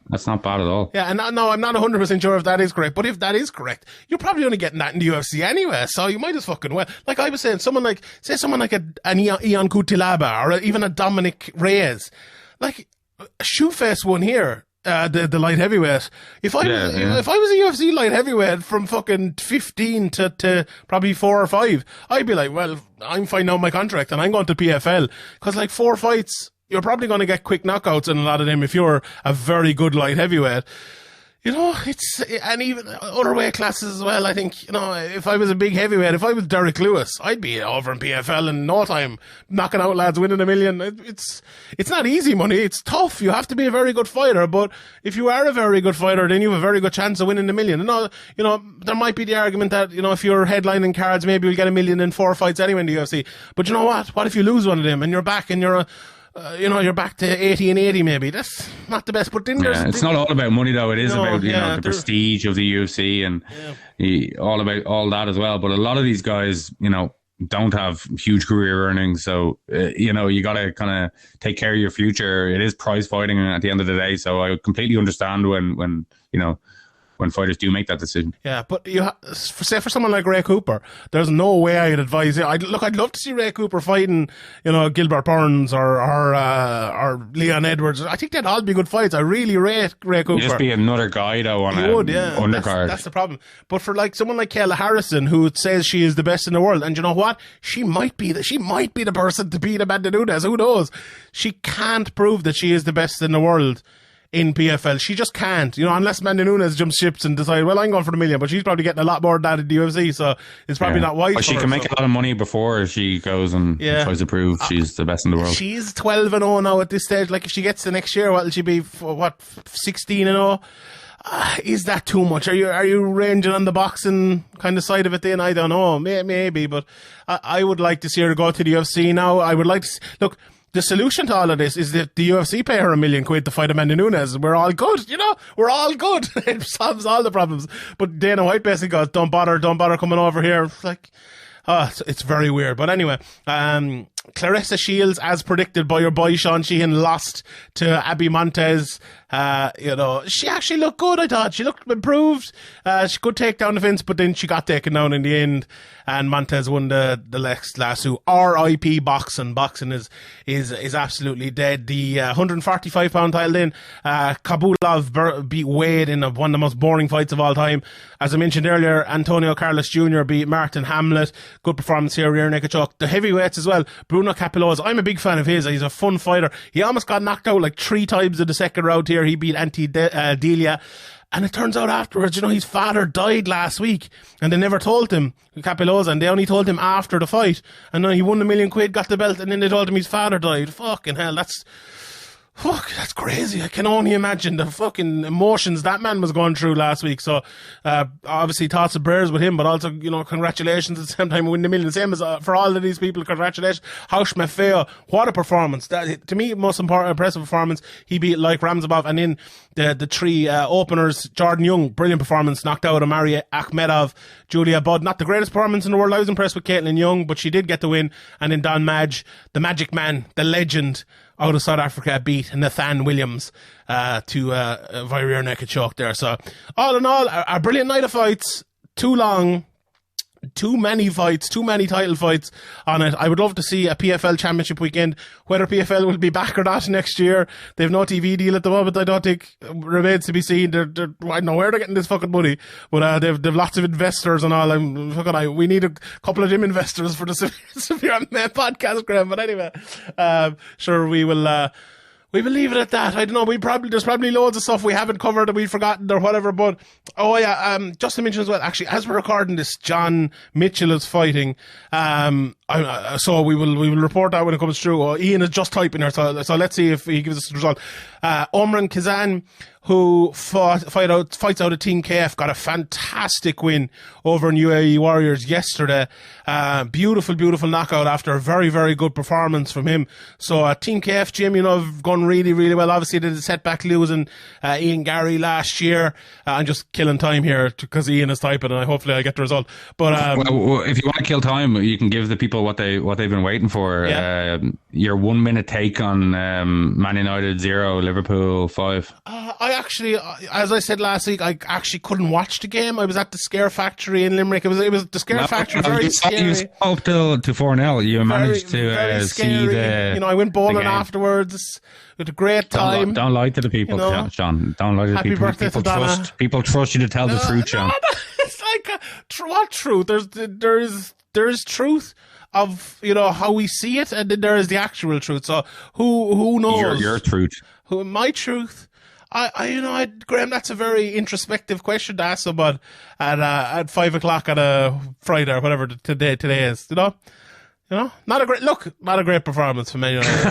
That's not bad at all. Yeah, and no, I'm not 100% sure if that is correct. But if that is correct, you're probably only getting that in the UFC anyway. So you might as fucking well. Like I was saying, someone like an Ion Cutelaba or even a Dominic Reyes. Like, Shoeface won here. The light heavyweight. If I was a UFC light heavyweight from fucking 15 to probably 4 or 5, I'd be like, well, I'm finding out my contract and I'm going to PFL. Because like 4 fights, you're probably going to get quick knockouts in a lot of them if you're a very good light heavyweight. And even other weight classes as well. I think, if I was a big heavyweight, if I was Derek Lewis, I'd be over in PFL in no time, knocking out lads, winning $1 million. It's not easy money. It's tough. You have to be a very good fighter. But if you are a very good fighter, then you have a very good chance of winning $1 million. And there might be the argument that, if you're headlining cards, maybe you'll get $1 million in 4 fights anyway in the UFC. But you know what? What if you lose one of them and you're back and you're you're back to 80 and 80 maybe. That's not the best. But then it's not all about money though. It is about the prestige of the UFC and all about all that as well. But a lot of these guys, don't have huge career earnings, so you got to kind of take care of your future. It is prize fighting at the end of the day, so I completely understand when fighters do make that decision. Yeah, but for someone like Ray Cooper, there's no way I'd advise it. I'd love to see Ray Cooper fighting, Gilbert Burns or Leon Edwards. I think they'd all be good fights. I really rate Ray Cooper. He'd just be another guy though on undercard. That's the problem. But for like someone like Kayla Harrison, who says she is the best in the world, and you know what, she might be the person to beat Amanda Nunes. Who knows? She can't prove that she is the best in the world in PFL. She just can't, unless Amanda Nunes jumps ships and decides, well, I'm going for the million, but she's probably getting a lot more than that in the UFC, so it's probably not wise. But she can make a lot of money before she goes and tries to prove she's the best in the world. She's 12-0 now at this stage. Like, if she gets to next year, what will she be? 16-0? Is that too much? Are you ranging on the boxing kind of side of it then? I don't know. Maybe, but I would like to see her go to the UFC now. I would like to look. The solution to all of this is that the UFC pay her $1 million to fight Amanda Nunes. We're all good, we're all good. It solves all the problems. But Dana White basically goes, don't bother coming over here. Like, it's very weird. But anyway, Clarissa Shields, as predicted by your boy Sean Sheehan, lost to Abby Montez. She actually looked good, I thought. She looked improved. She could take down the fence, but then she got taken down in the end. And Montez won the last two. R.I.P. boxing. Boxing is absolutely dead. The 145-pound title then, Kabulov beat Wade in one of the most boring fights of all time. As I mentioned earlier, Antonio Carlos Jr. beat Martin Hamlet. Good performance here, rear naked choke. The heavyweights as well. Bruno Capelloz, I'm a big fan of his. He's a fun fighter. He almost got knocked out like 3 times in the second round here. He beat Delia. And it turns out afterwards, his father died last week. And they never told him, Capelloza, and they only told him after the fight. And then he won $1 million, got the belt, and then they told him his father died. Fucking hell, that's crazy. I can only imagine the fucking emotions that man was going through last week. So, obviously thoughts of prayers with him, but also, congratulations at the same time, winning $1 million. Same as for all of these people, congratulations. Haush Mafeo, what a performance. That, to me, most impressive performance. He beat like Ramzabov, and then the 3 openers, Jordan Young, brilliant performance, knocked out Amari Akhmedov, Julia Budd, not the greatest performance in the world. I was impressed with Caitlin Young, but she did get the win. And then Don Madge, the magic man, the legend, out of South Africa, beat Nathan Williams to via rear naked choke there. So all in all, a brilliant night of fights. Too long, too many fights, too many title fights on it. I would love to see a PFL championship weekend. Whether PFL will be back or not next year, they've no TV deal at the moment. I don't think remains to be seen. I don't know where they're getting this fucking money, but they've lots of investors and all. We need a couple of them investors for the SevereMMA podcast, Graeme. But anyway, sure, we will leave it at that. I don't know. There's probably loads of stuff we haven't covered that we've forgotten or whatever. But just to mention as well, actually, as we're recording this, John Mitchell is fighting. So we will report that when it comes through. Ian is just typing here, so let's see if he gives us the result. Omran Kazan, who fights out of Team KF, got a fantastic win over in UAE Warriors yesterday. Beautiful knockout after a very, very good performance from him. So Team KF, Jim, have gone really, really well. Obviously, they did a setback losing Ian Gary last year. I'm just killing time here because Ian is typing, and hopefully I get the result. But if you want to kill time, you can give the people what they've been waiting for. Yeah. Your 1 minute take on Man United 0, Liverpool 5. I actually, as I said last week, I actually couldn't watch the game. I was at the Scare Factory in Limerick. It was the Scare Factory. Very scary. You up to 4-0. You managed to see the. I went bowling afterwards. With a great time. Don't lie to the people, Sean. Don't lie to the people. Happy birthday people trust you to tell the truth, Sean. No. It's like what truth? There's truth of how we see it, and then there is the actual truth. So who knows? Your truth. My truth. Graeme, that's a very introspective question to ask someone at 5 o'clock on a Friday or whatever today is. You know, not a great performance from Man United.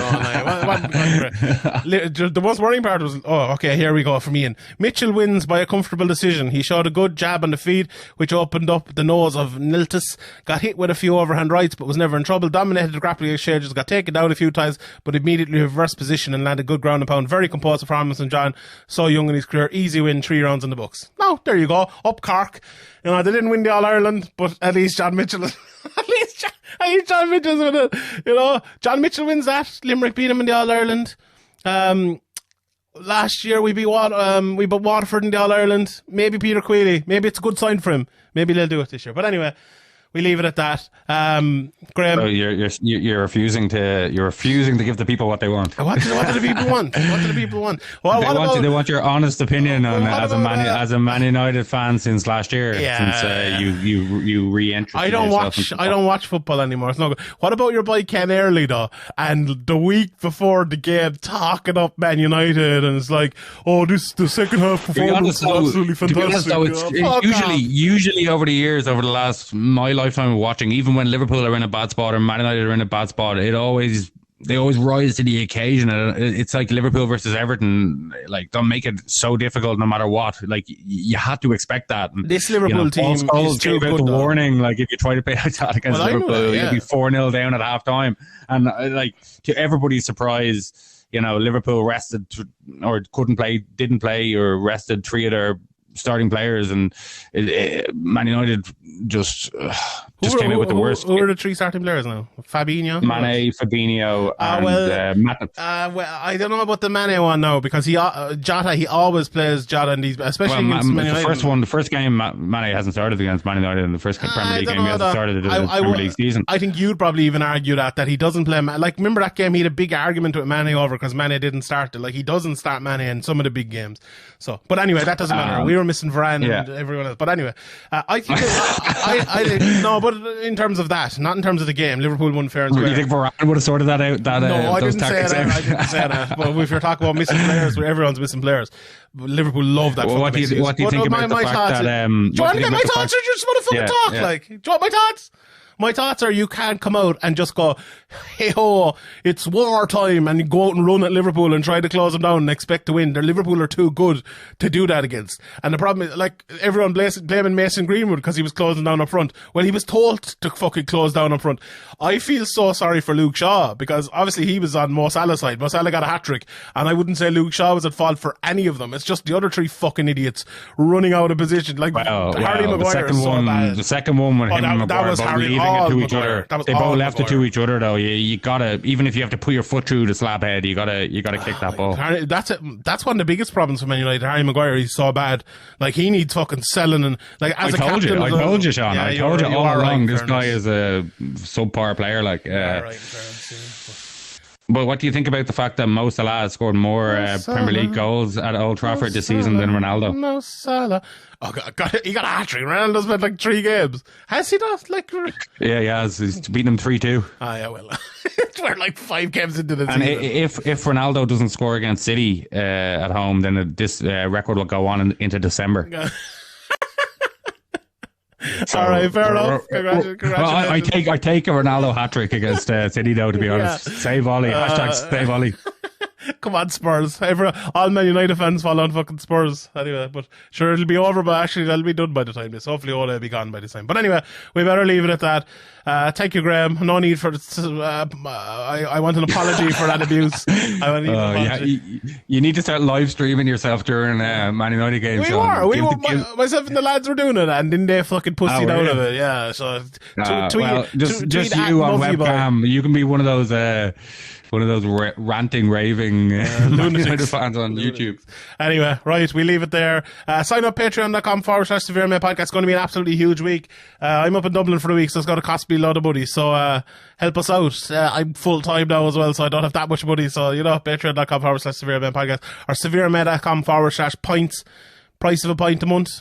The most worrying part was, okay, here we go from Ian. Mitchell wins by a comfortable decision. He showed a good jab on the feet, which opened up the nose of Niltis. Got hit with a few overhand rights, but was never in trouble. Dominated the grappling exchanges, got taken down a few times, but immediately reversed position and landed good ground and pound. Very composed performance from John. So young in his career. Easy win, 3 rounds in the books. Now, there you go. Up Cork. You know, they didn't win the All-Ireland, but at least John Mitchell John Mitchell's with it. You know, John Mitchell wins that. Limerick beat him in the All-Ireland. Last year we beat Waterford in the All-Ireland. Maybe Peter Queally. Maybe it's a good sign for him. Maybe they'll do it this year. But anyway, we leave it at that. Graeme, so you're refusing to give the people what they want. What do the people want? What do the people want? Well, they want your honest opinion on as a Man United fan since last year. Yeah, since you re-entered. I don't watch football anymore. It's not good. What about your boy Ken Early though? And the week before the game, talking up Man United, and it's like, this the second half performance is absolutely fantastic. Usually over the years, over the last my lifetime of watching, even when Liverpool are in a bad spot or Man United are in a bad spot, they always rise to the occasion. It's like Liverpool versus Everton. Like, don't make it so difficult no matter what. Like, you had to expect that. And, this Liverpool team is too good. The warning, like, if you try to play like that against Liverpool, you'll be 4-0 down at half time. And like, to everybody's surprise, Liverpool rested or didn't play or rested 3 of their starting players, and Man United just came out with the worst. Who are the 3 starting players now? Fabinho, Mane, Fabinho, and Matip. I don't know about the Mane one now, because Jota, he always plays Jota in these, especially against Man United. The first game Mane hasn't started against Man United, in the first Premier League game he hasn't started in the Premier League season. I think you'd probably even argue that he doesn't play. Like, remember that game? He had a big argument with Mane over because Mane didn't start it. Like, he doesn't start Mane in some of the big games. So, but anyway, that doesn't matter. We were missing Varane and everyone else. But anyway, I think no, but in terms of that, not in terms of the game, Liverpool won fair and square. You think Varane would have sorted that out? No, I didn't say that. But if you're talking about missing players, where everyone's missing players, Liverpool love that. What do you think about the fact that? Do you want to get my thoughts, or do you just want to fucking talk? Yeah. Like, do you want my thoughts? My thoughts are, you can't come out and just go, hey ho, it's war time, and you go out and run at Liverpool and try to close them down and expect to win. Liverpool are too good to do that against. And the problem is, like, everyone blaming Mason Greenwood because he was closing down up front. Well, he was told to fucking close down up front. I feel so sorry for Luke Shaw, because obviously he was on Mo Salah's side. Mo Salah got a hat-trick, and I wouldn't say Luke Shaw was at fault for any of them. It's just the other 3 fucking idiots running out of position. Like, Harry Maguire is so bad. The second one with him and Maguire both leaving it to each other. They both left it to each other, though. You gotta, even if you have to put your foot through the slab head, you gotta kick that ball. That's one of the biggest problems for Man United. Harry Maguire, he's so bad. Like, he needs fucking selling, and like, as I told you, Sean. I told you all along. This guy is a subpar player. Like, but what do you think about the fact that Mo Salah has scored more Premier League goals at Old Trafford this season than Ronaldo? Mo Salah. Oh, he got a hat-trick. Ronaldo's played like 3 games. Has he not? Like, yeah, he has. He's beaten him 3-2. Ah, yeah, well, we're like 5 games into the season. And if Ronaldo doesn't score against City at home, then this record will go on into December. So, all right, fair enough. Congratulations. Well, I take a Ronaldo hat-trick against City, though, to be honest. Save Ollie. Save Ollie. Come on, Spurs. All Man United fans fall on fucking Spurs. Anyway, but sure, it'll be over, but actually that'll be done by the time this. Hopefully Ole will be gone by this time. But anyway, we better leave it at that. Thank you, Graeme. No need for I want an apology for that abuse. You need to start live streaming yourself during Man United games. Myself and the lads were doing it, and didn't they fucking pussied out of it? Yeah, so just you on webcam. You can be one of those ranting, raving lunatic fans on YouTube. Anyway, right, we leave it there. Sign up patreon.com/SevereMMA podcast. It's going to be an absolutely huge week. I'm up in Dublin for the week, so it's going to cost me a lot of money. So help us out. I'm full time now as well, so I don't have that much money. So, patreon.com/SevereMMA podcast, or SevereMMA.com/pints. Price of a pint a month.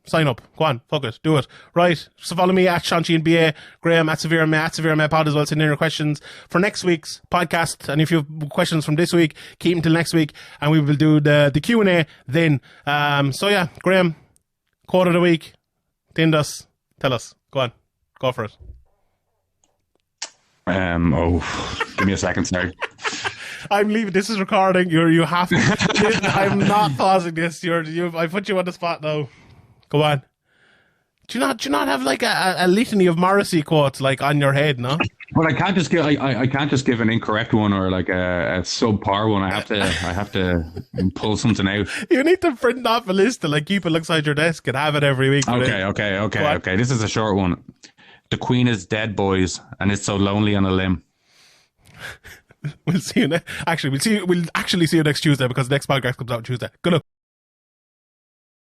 Sign up. Go on. Fuck it. Do it. Right. So follow me at Shanti and BA, Graeme at SevereMMA pod as well. Send in your questions for next week's podcast. And if you have questions from this week, keep them till next week, and we will do the Q&A then. So yeah, Graeme, quote of the week. Tell us. Go on. Go for it. Give me a second, sorry. I'm leaving. This is recording. You have to. I'm not pausing this. I put you on the spot now. Go on. Do you not have like a litany of Morrissey quotes like on your head, no? But I can't just give I can't just give an incorrect one or like a subpar one. I have to pull something out. You need to print off a list to like keep it alongside your desk and have it every week. Okay. This is a short one. The Queen is dead, boys, and it's so lonely on a limb. We'll see you. We'll actually see you next Tuesday because the next podcast comes out Tuesday. Good luck.